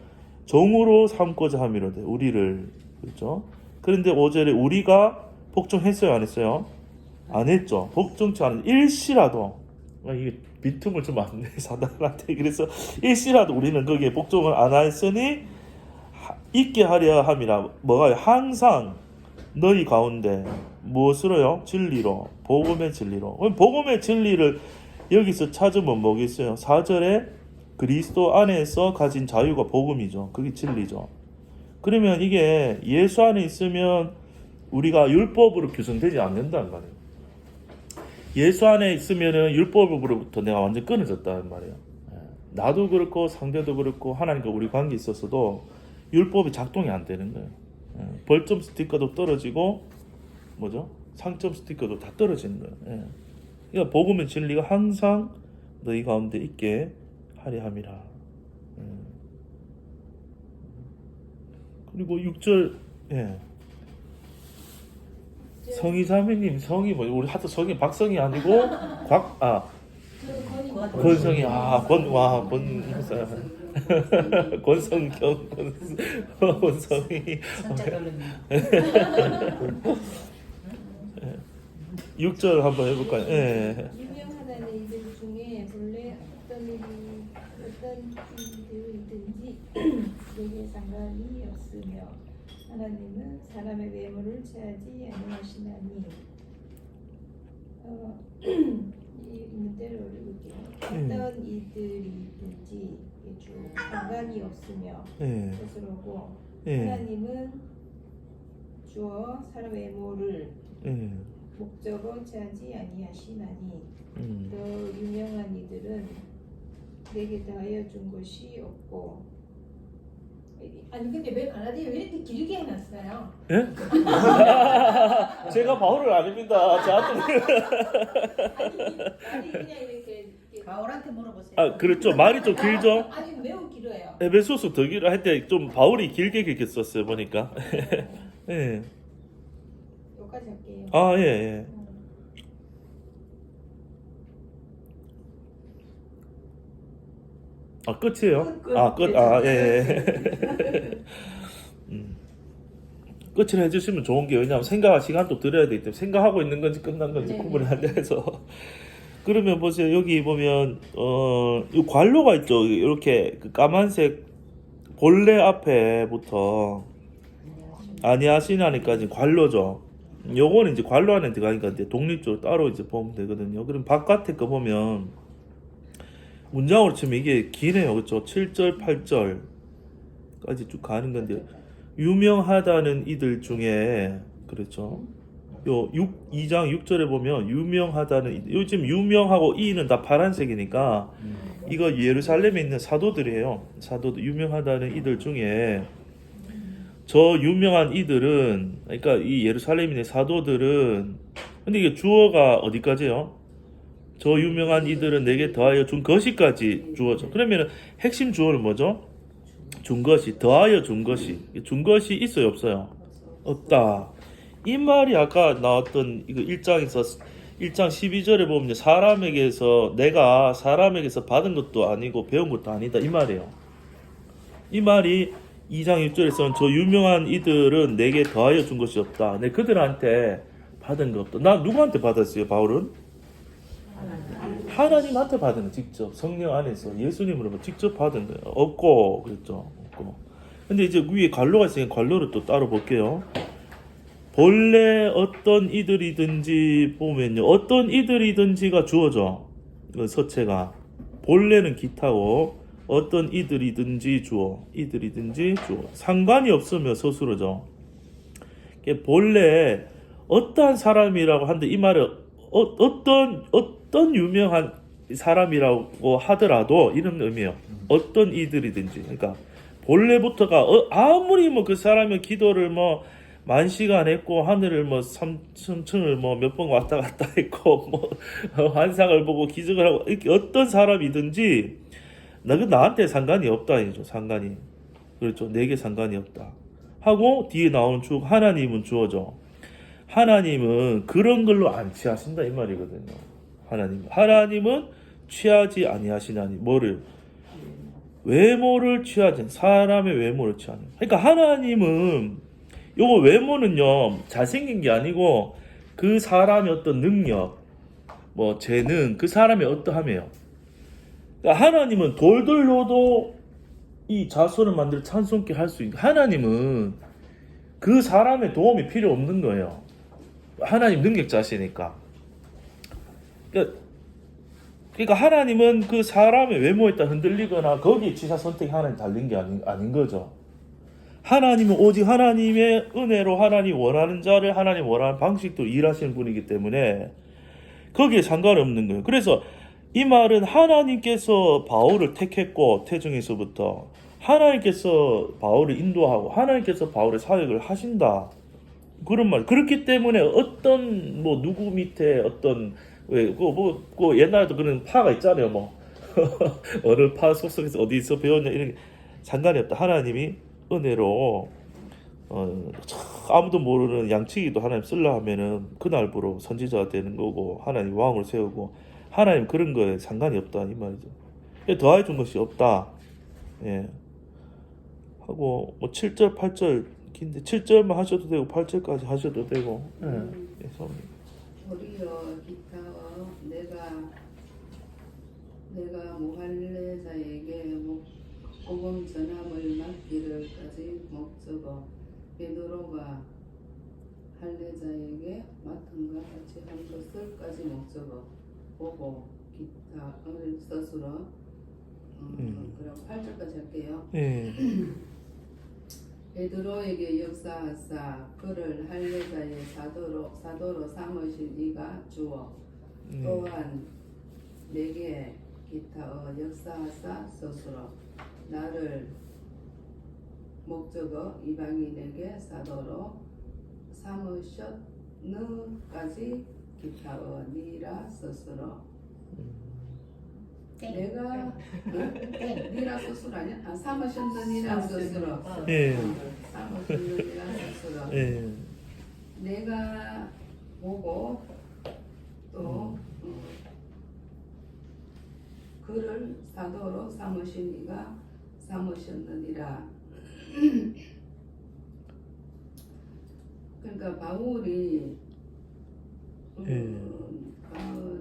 종으로 삼고자 함이로되 우리를 그렇죠. 그런데 5절에 우리가 복종했어요, 안 했어요? 안 했죠. 복종치 않은 일시라도 이게 빈틈을 좀 안 내 사단한테. 그래서 일시라도 우리는 거기에 복종을 안 했으니 있게 하려 함이라. 뭐가요? 항상 너희 가운데 무엇으로요? 진리로, 복음의 진리로. 그럼 복음의 진리를 여기서 찾으면 뭐겠어요? 4절에 그리스도 안에서 가진 자유가 복음이죠. 그게 진리죠. 그러면 이게 예수 안에 있으면 우리가 율법으로 규정되지 않는단 말이에요. 예수 안에 있으면은 율법으로부터 내가 완전 끊어졌다는 말이에요. 나도 그렇고 상대도 그렇고 하나님과 우리 관계에 있어서도 율법이 작동이 안 되는 거예요. 벌점 스티커도 떨어지고 뭐죠? 상점 스티커도 다 떨어지는 거예요. 그러니까 복음의 진리가 항상 너희 가운데 있게 하려 함이라. 그리고 6절 성희자매님 성이 뭐 우리 하도 성이 박성이 아니고 권성이 권성경 권성이 선자 돌렸네. 6절 한번 해볼까요? 유명하다는 이들 중에 본래 어떤 일들이든지 내게 상관이 없으며 하나님은 사람의 외모를 취하지 아니하시나니 있는 대로 읽을게요. 어떤 이들이든지 상관이 없으며 스스로고 하나님은 주어 사람의 외모를 목적으로 취하지 아니하시나니 더 유명한 이들은 내게 다하여 준 것이 없고. 아니 근데 왜 가나디에 왜 이렇게 길게 해놨어요? 예? 제가 바울을 아닙니다. 저한테 아니 그냥 이렇게 바울한테 물어보세요. 그렇죠. 말이 좀 길죠. 아니 매우 길어요. 에베소서 더 길어 할 때 좀 바울이 길게 썼어요 보니까. 예. 여기까지 할게요. 예. 끝이에요? 끝. 예. 끝을 해주시면 좋은 게 왜냐하면 생각할 시간도 드려야 되기 때문에 생각하고 있는 건지 끝난 건지 구분이 안 돼서. 그러면 보세요. 여기 보면 이 관로가 있죠. 이렇게 그 까만색 본래 앞에부터 아니하시나니까지 관로죠. 요거는 이제 관로 안에 들어가니까 이제 독립적으로 따로 이제 보면 되거든요. 그럼 바깥에 거 보면 문장으로 치면 이게 기네요. 그렇죠? 7절, 8절까지 쭉 가는 건데 유명하다는 이들 중에 그렇죠? 요 2장 6절에 보면 유명하다는 요즘 유명하고 이는 다 파란색이니까 이거 예루살렘에 있는 사도들이에요. 사도들 유명하다는 이들 중에 저 유명한 이들은 그러니까 이 예루살렘에 있는 사도들은 근데 이게 주어가 어디까지요? 저 유명한 이들은 내게 더하여 준 것이까지 주어져. 그러면 핵심 주어는 뭐죠? 준 것이 더하여 준 것이 있어요 없어요? 없다. 이 말이 아까 나왔던 이거 1장 12절에 보면 내가 사람에게서 받은 것도 아니고 배운 것도 아니다 이 말이에요. 이 말이 2장 6절에서는 저 유명한 이들은 내게 더하여 준 것이 없다. 내 그들한테 받은 것 없다. 나 누구한테 받았어요 바울은? 하나님한테 받은 거 직접 성령 안에서 예수님으로 직접 받은 거예요. 없고 그랬죠. 없고. 근데 이제 위에 관로가 있으니까 관로를 또 따로 볼게요. 본래 어떤 이들이든지 보면요. 어떤 이들이든지가 주어져. 이건 서체가. 본래는 기타고 어떤 이들이든지 주어. 이들이든지 주어. 상관이 없으면 서술어죠. 본래 어떠한 사람이라고 하는데 이 말은 어떤 유명한 사람이라고 하더라도 이런 의미예요. 어떤 이들이든지. 그러니까 본래부터가 아무리 뭐 그 사람의 기도를 뭐 만 시간 했고 하늘을 뭐 3층을 뭐 몇 번 왔다 갔다 했고 뭐 환상을 보고 기적을 하고 이렇게 어떤 사람이든지 나한테 상관이 없다 이죠. 상관이. 그렇죠. 내게 상관이 없다. 하고 뒤에 나오는 쭉 하나님은 주어져. 하나님은 그런 걸로 안 취하신다 이 말이거든요. 하나님은 취하지 아니하시나니 뭐를? 외모를 취하지 사람의 외모를 취하는. 그러니까 하나님은 요거 외모는요 잘생긴 게 아니고 그 사람의 어떤 능력, 뭐 재능, 그 사람의 어떠함이에요. 그러니까 하나님은 돌들로도 이 자손을 만들 찬송케 할 수 있는. 하나님은 그 사람의 도움이 필요 없는 거예요. 하나님 능력자시니까. 그러니까 하나님은 그 사람의 외모에 따라 흔들리거나 거기에 취사 선택이 하나님 달린 게 아닌 거죠. 하나님은 오직 하나님의 은혜로 하나님 원하는 자를 하나님 원하는 방식도 일하시는 분이기 때문에 거기에 상관없는 거예요. 그래서 이 말은 하나님께서 바울을 택했고 태중에서부터 하나님께서 바울을 인도하고 하나님께서 바울의 사역을 하신다. 그런 말. 그렇기 때문에 어떤 뭐 누구 밑에 어떤 그 옛날에도 그런 파가 있잖아요. 뭐 어느 파 속속에서 어디서 배웠냐 이런 게 상관이 없다. 하나님이 은혜로 아무도 모르는 양치기도 하나님 쓰려 하면은 그날부로 선지자가 되는 거고 하나님 왕을 세우고 하나님 그런 거에 상관이 없다 이 말이죠. 더해 준 것이 없다. 예. 하고 뭐 7절 8절 긴데 7절만 하셔도 되고 8절까지 하셔도 되고. 예. 그래서 도리어 기타어 내가 모할레자에게 복음 전함을 맡기를까지 목적어 베드로가 할례자에게 맡음과 같이 한 것을까지 목적어 보고 기타를 스스로 그럼 8절까지 할게요. 예. 베드로에게 역사하사 그를 할례자의 사도로 삼으신 이가 주어 또한 내게 기타어 역사하사 스스로 나를 목적어 이방인에게 사도로 삼으셨느까지 기타어 니라 스스로 내가 니라 스스로 아니야? 삼으셨느니라 스스로 예. 삼으셨느니라 스스로 예. 내가 보고 또 그를 사도로 삼으신 이가 삼으셨느니라. 그러니까 바울이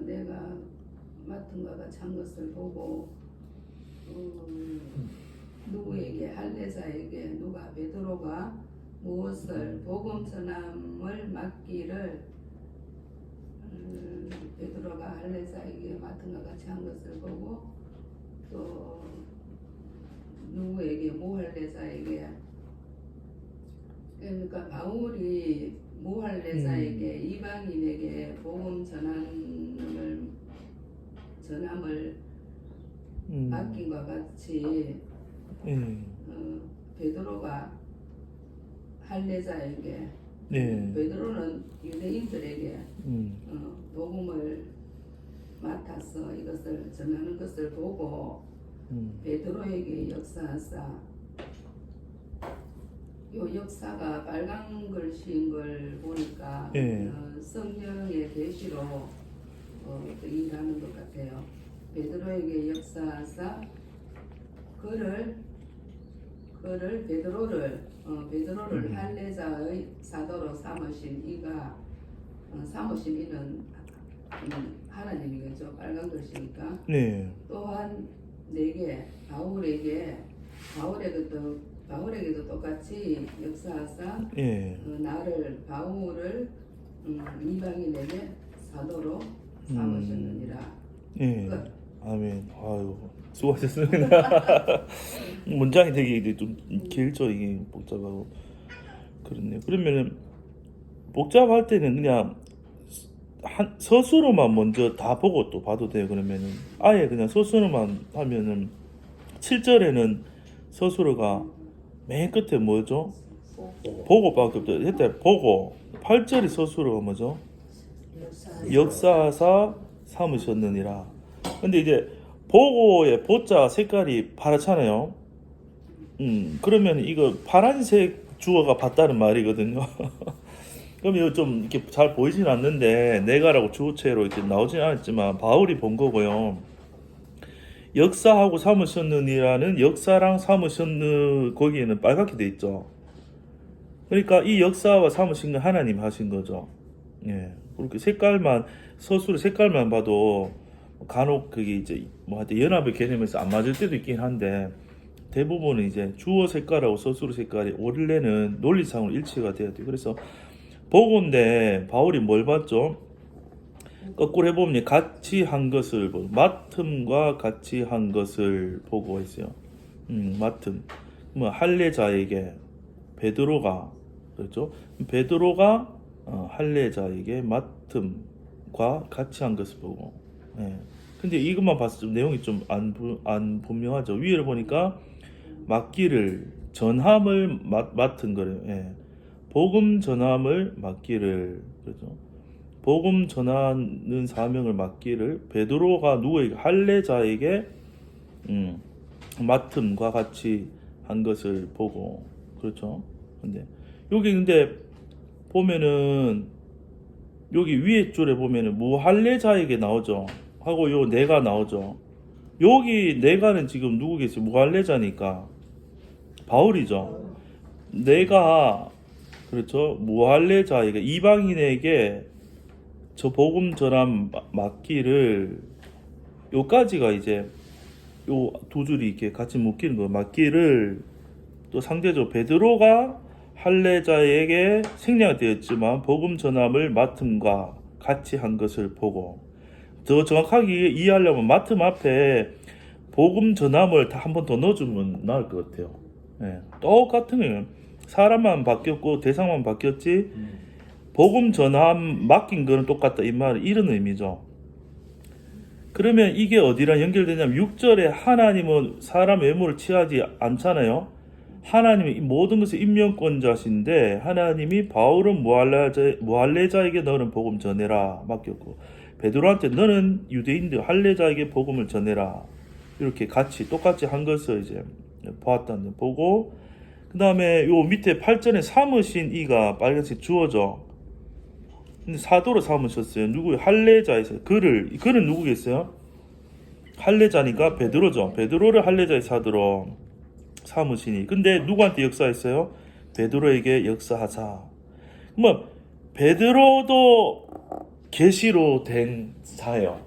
내가 맡은 바가 참 것을 보고 누구에게 할례자에게 누가 베드로가 무엇을 복음 전함을 맡기를 베드로가 할례자에게 맡은 것 같이 한 것을 보고 또 누구에게 무할례자에게 그러니까 바울이 무할례자에게 이방인에게 복음 전함을 맡긴 것 같이 베드로가 할례자에게 베드로는 유대인들에게 복음을 맡아서 이것을 전하는 것을 보고 베드로에게 역사하사 요 역사가 빨간 글씨인 걸 보니까 성령의 계시로 일하는 것 같아요. 베드로에게 역사하사 베드로를 할례자의 사도로 삼으신 이가 삼으신 이는 하나님이겠죠. 빨간 글씨니까. 또한 내게 바울에게도 똑같이 역사하사 나를 바울을 이방인에게 사도로 삼으셨느니라. 아멘. 아유 수고하셨습니다. 문장이 되게 이제 좀 길죠. 이게 복잡하고 그렇네요. 그러면은 복잡할 때는 그냥 한 서술로만 먼저 다 보고 또 봐도 돼요. 그러면은 아예 그냥 서술로만 하면은 7절에는 서술어가 맨 끝에 뭐죠? 보고밖에 없죠. 이때 보고 8절이 서술어가 뭐죠? 역사하사 삼으셨느니라. 근데 이제 보고의 보자 색깔이 파랗잖아요. 그러면 이거 파란색 주어가 봤다는 말이거든요. 그럼 이거 좀 이렇게 잘 보이진 않는데 내가라고 주어체로 이렇게 나오진 않았지만 바울이 본 거고요. 역사하고 삼으셨느니라는 역사랑 삼으셨느 거기에는 빨갛게 돼 있죠. 그러니까 이 역사와 삼으신 건 하나님 하신 거죠. 예. 그렇게 색깔만 서술의 색깔만 봐도 간혹 그게 이제 뭐 하여튼 연합의 개념에서 안 맞을 때도 있긴 한데 대부분은 이제 주어 색깔하고 서술의 색깔이 원래는 논리상으로 일치가 돼야 돼요. 그래서 보고인데 바울이 뭘 봤죠? 거꾸로 해보면 같이 한 것을 맡음과 같이 한 것을 보고 있어요. 맡음 뭐 할례자에게 베드로가 그렇죠. 베드로가 할례자에게 맡음과 같이 한 것을 보고. 예. 근데 이것만 봤을 때 좀 내용이 좀 안 분명하죠. 위를 보니까 맡기를 전함을 맡은 거래요. 예. 복음 전함을 맡기를 그렇죠. 복음 전하는 사명을 맡기를 베드로가 누구에게 할례자에게 맡음과 같이 한 것을 보고 그렇죠. 근데 보면은 여기 위에 줄에 보면은 무할례자에게 나오죠. 하고 요 내가 나오죠. 여기 내가는 지금 누구겠어요? 무할례자니까 바울이죠. 내가 그렇죠. 무할례자에게 이방인에게 저 복음 전함 맡기를 요까지가 이제 요 두 줄이 이렇게 같이 묶이는 거예요. 맡기를 또 상대적으로 베드로가 할례자에게 생략되었지만 복음 전함을 맡음과 같이 한 것을 보고 더 정확하게 이해하려면 맡음 앞에 복음 전함을 다 한 번 더 넣어주면 나을 것 같아요. 예, 똑같은 거예요. 사람만 바뀌었고 대상만 바뀌었지 복음 전함 맡긴 거는 똑같다 이 말 이런 의미죠. 그러면 이게 어디랑 연결되냐면 6절에 하나님은 사람 외모를 취하지 않잖아요. 하나님이 모든 것의 임명권자신데 하나님이 바울은 무할례자에게 너는 복음 전해라 맡겼고 베드로한테 너는 유대인들 할례자에게 복음을 전해라 이렇게 같이 똑같이 한 것을 이제 보았다는 보고 그 다음에 요 밑에 8절에 삼으신 이가 빨간색 주어져. 근데 사도로 삼으셨어요. 누구요? 할례자에서 그는 누구겠어요? 할례자니까 베드로죠. 베드로를 할례자의 사도로 삼으시니. 근데 누구한테 역사했어요? 베드로에게 역사하사. 뭐 베드로도 계시로 된 자예요.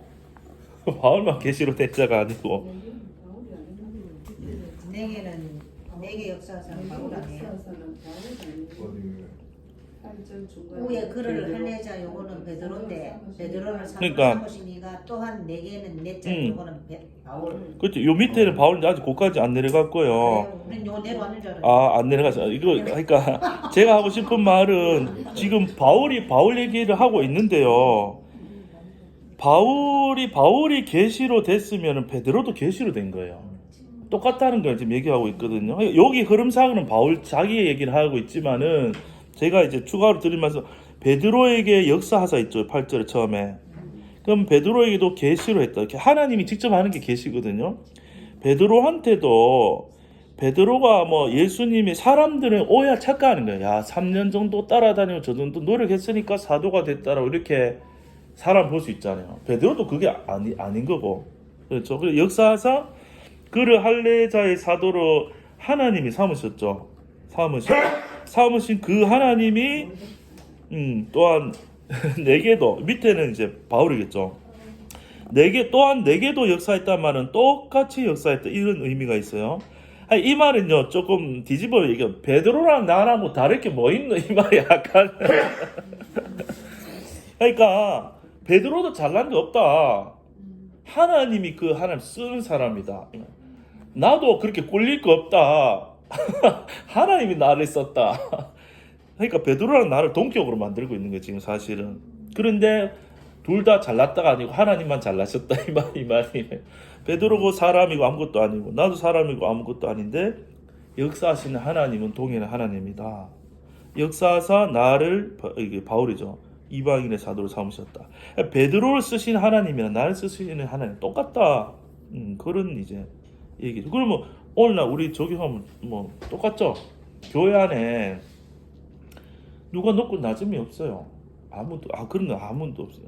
바울만 계시로 된 자가 아니고. 내게 역사하사는 바울 아니에요? 어디 위에 그를 할례자 요거는 베드로인데 베드로를 그러니까. 삼으신 이가 또한 내게는 넷자 요거는 바울. 그렇죠. 요 밑에는 바울인데 아직 거기까지 안 내려갔고요. 우린 요 내려왔는 줄 알았는데. 안 내려갔어요. 이거 그러니까 제가 하고 싶은 말은 지금 바울이 바울 얘기를 하고 있는데요. 바울이 계시로 됐으면 베드로도 계시로 된 거예요. 똑같다는 걸 지금 얘기하고 있거든요. 여기 흐름상으로는 바울 자기 얘기를 하고 있지만은 제가 이제 추가로 드리면서 베드로에게 역사하사 있죠. 8절에 처음에. 그럼 베드로에게도 계시로 했다. 이렇게 하나님이 직접 하는 게 계시거든요. 베드로한테도 베드로가 뭐 예수님이 사람들은 오야 착각하는 거예요. 야 3년 정도 따라다니고 저 정도 노력했으니까 사도가 됐다라고 이렇게 사람 볼 수 있잖아요. 베드로도 그게 아닌 거고. 그렇죠. 그래서 역사하사 그를 할례자의 사도로 하나님이 삼으셨죠. 삼으신 그 하나님이 또한 내게도 밑에는 이제 바울이겠죠. 내게도 역사했단 말은 똑같이 역사했다 이런 의미가 있어요. 이 말은요 조금 뒤집어 얘기해. 베드로랑 나랑 뭐 다를 게 뭐 있노 이 말이 약간. 그러니까 베드로도 잘난 게 없다. 하나님이 그 하나님 쓰는 사람이다. 나도 그렇게 꼴릴 거 없다. 하나님이 나를 썼다. 그러니까 베드로랑 나를 동격으로 만들고 있는 거예요 지금 사실은. 그런데 둘 다 잘났다가 아니고 하나님만 잘나셨다 이 말이. 베드로고 사람이고 아무것도 아니고 나도 사람이고 아무것도 아닌데 역사하시는 하나님은 동일한 하나님이다. 역사하사 나를 이게 바울이죠. 이방인의 사도로 삼으셨다. 베드로를 쓰신 하나님이랑 나를 쓰시는 하나님 똑같다. 그런 이제 얘기죠. 그러면 오늘날 우리 적용하면 뭐 똑같죠. 교회 안에 누가 높고 낮음이 없어요. 그런 거 아무도 없어요.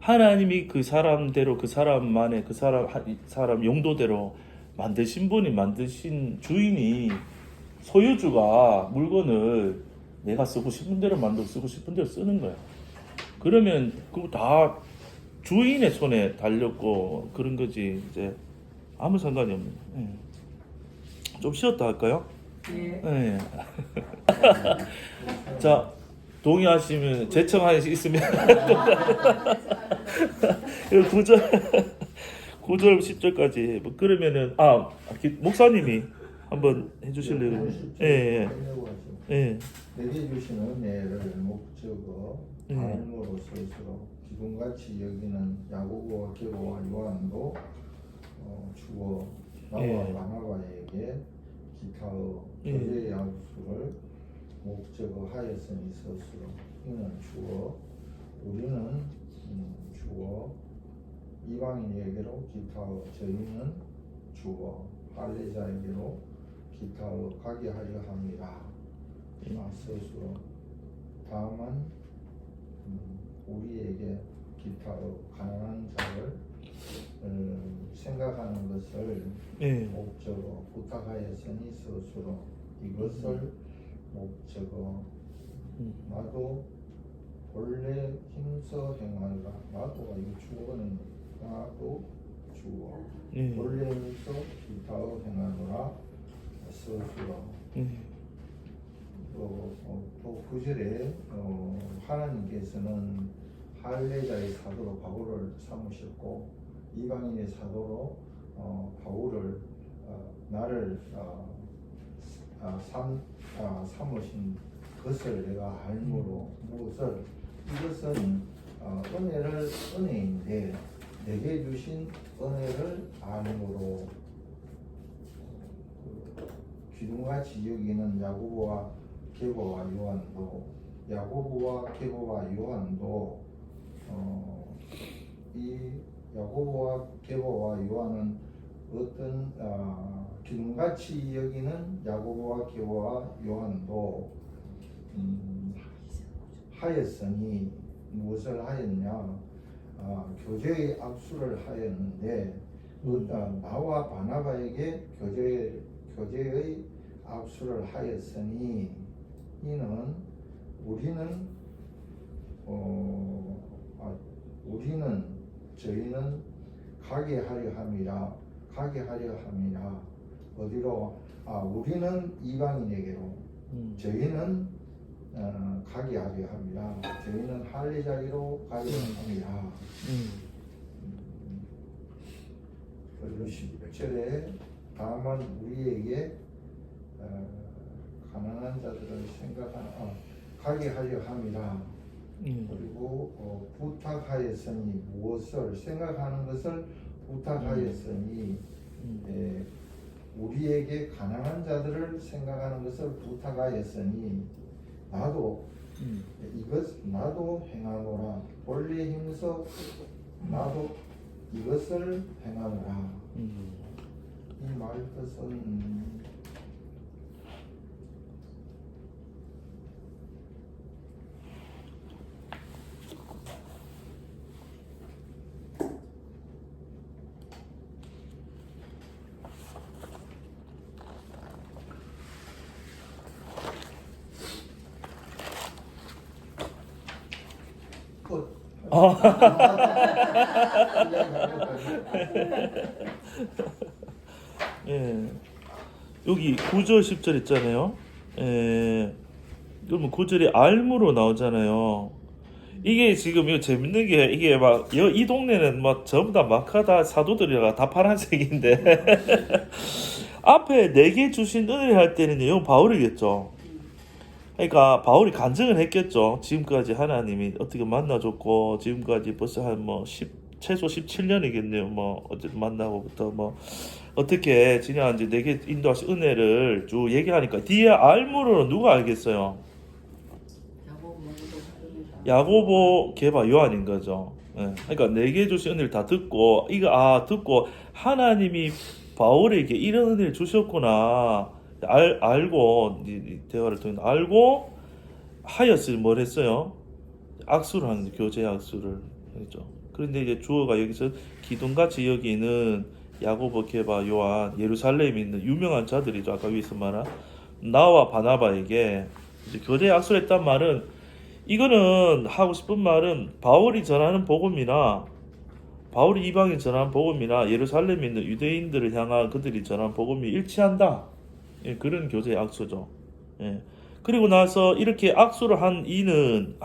하나님이 그 사람대로 그 사람만의 그 사람 용도대로 만드신 분이 만드신 주인이 소유주가 물건을 내가 쓰고 싶은 대로 만들고 쓰고 싶은 대로 쓰는 거예요. 그러면 그거 다 주인의 손에 달렸고 그런 거지 이제 아무 상관이 없는 거예요. 좀 쉬었다 할까요? 네. 자, 동의하시면 제청하시 있으면 9절 10절까지 뭐 그러면은 목사님이 한번 해주실래요? 예, 예. 내게 주신 은혜를 목적어 예. 알므로 스스로 기둥같이 여기는 야고보와 게보와 요한도 주어 나와 예. 바나바에게 기타의 예. 교제의 약수를 목적어 하였으니 스스로 이는 주어 우리는 주어 이방인에게로 기타의 저희는 주어 할례자에게로 기타의 가게 하려 함이라. 스스로 다만 우리에게 기타의 가난한 자를 생각하는 것을 예. 목적어 부탁하였으니 스스로 이것을 목적어 나도 본래 힘써 행하라. 나도가 이 주어는 나도 주어 예. 본래 힘써 기타의 행하노라 스스로. 예. 또 9절에 하나님께서는 할례자의 사도로 바울을 삼으셨고 이방인의 사도로 바울을 나를 삼으신 것을 내가 알므로 무엇을 이것은 은혜인데 내게 주신 은혜를 알므로 기둥같이 여기는 야고보와 게보와 요한도 야고보와 게보와 요한도 이 야고보와 게보와 요한은 어떤 기둥같이 여기는 야고보와 게보와 요한도 하였으니 무엇을 하였냐 교제의 악수를 하였는데 나와 바나바에게 교제의 악수를 하였으니 이는 저희는 가게 하려 함이라 어디로 우리는 이방인에게로 저희는 가게 하려 함이라 저희는 할례자리로 가려 함이라. 그리고 10절에 다만 우리에게 가난한 자들을 가게 하려 함이라. 그리고 부탁하였으니 무엇을 생각하는 것을 부탁하였으니 우리에게 가난한 자들을 생각하는 것을 부탁하였으니 나도 행하노라. 본래 힘써 나도 이것을 행하노라. 이 말 뜻은 예. 여기 9절 10절 있잖아요. 그러면 9절이 알무로 나오잖아요. 이게 지금 이거 재밌는 게 이게 막 이 동네는 막 전부 다 마카다 사도들이라 다 파란색인데 앞에 4개 주신 은혜 할 때는 이건 바울이겠죠. 그러니까 바울이 간증을 했겠죠. 지금까지 하나님이 어떻게 만나줬고 지금까지 벌써 한 최소 17년이겠네요. 어쨌든 만나고부터 어떻게 지내는지 내게 인도하신 은혜를 쭉 얘기하니까 뒤에 알무로는 누가 알겠어요? 야고보, 게바, 요한인 거죠. 예. 그러니까 내게 주신 은혜를 다 듣고 듣고 하나님이 바울에게 이런 은혜를 주셨구나 알고 이 대화를 통해 알고 하였으니 뭘 했어요? 악수를 하는 교제 악수를 했죠. 그런데 이제 주어가 여기서 기둥같이 여기는 야고보, 게바, 요한 예루살렘에 있는 유명한 자들이죠. 아까 위에서 말한 나와 바나바에게 이제 교제 악수를 했단 말은 이거는 하고 싶은 말은 바울이 전하는 복음이나 바울이 이방인 전하는 복음이나 예루살렘에 있는 유대인들을 향한 그들이 전하는 복음이 일치한다. 예, 그런 교제의 악수죠. 예. 그리고 나서 이렇게 악수를 한 이유는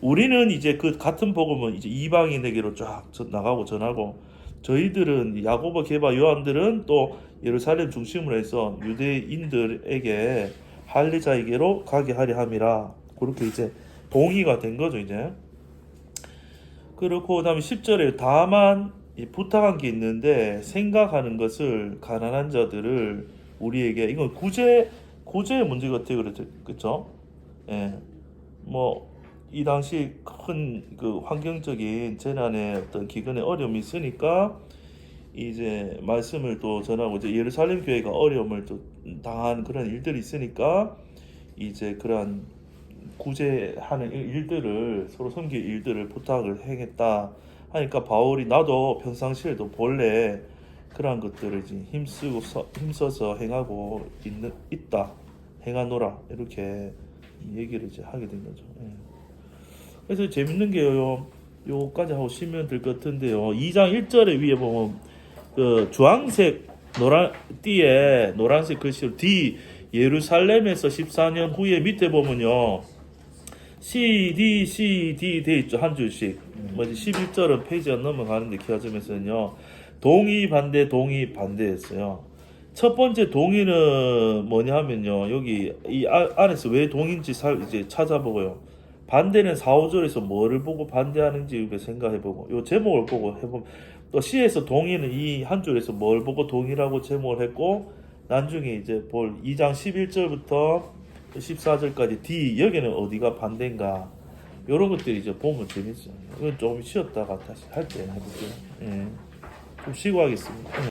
우리는 이제 그 같은 복음은 이제 이방인에게로 쫙 나가고 전하고 저희들은 야고보 계바 요한들은 또 예루살렘 중심으로 해서 유대인들에게 할례자에게로 가게 하려 함이라. 그렇게 이제 동의가 된 거죠 이제. 그렇고 그다음에 10절에 다만 부탁한 게 있는데 생각하는 것을 가난한 자들을 우리에게 이건 구제의 문제 같아요. 그렇죠? 예. 뭐 이 당시 큰 그 환경적인 재난의 어떤 기근의 어려움이 있으니까 이제 말씀을 또 전하고 이제 예루살렘 교회가 어려움을 또 당한 그런 일들이 있으니까 이제 그러한 구제하는 일들을 서로 섬길 일들을 부탁을 행했다 하니까 바울이 나도 평상시에도 본래 그러한 것들을 이제 힘써서 행하고 있다 행하노라 이렇게 얘기를 이제 하게 된 거죠. 예. 그래서 재밌는 게요. 요까지 하고 쉬면 될 것 같은데요. 2장 1절에 위에 보면 그 주황색 노란 띠에 노란색 글씨로 D 예루살렘에서 14년 후에 밑에 보면요. CD 돼 있죠. 한 줄씩. 뭐지 11절은 페이지가 넘어가는데 기하점에서는요. 동의 반대했어요. 첫 번째 동의는 뭐냐 하면요. 여기 이 안에서 왜 동의인지 이제 찾아보고요. 반대는 4, 5절에서 뭐를 보고 반대하는지 생각해보고 요 제목을 보고 해보면 또 C에서 동의는 이 한 줄에서 뭘 보고 동의라고 제목을 했고 나중에 이제 볼 2장 11절부터 14절까지 D 여기는 어디가 반대인가 이런 것들이 이제 보면 재밌어요. 이건 좀 쉬었다가 다시 할 때 해볼게요. 예. 좀 쉬고 하겠습니다.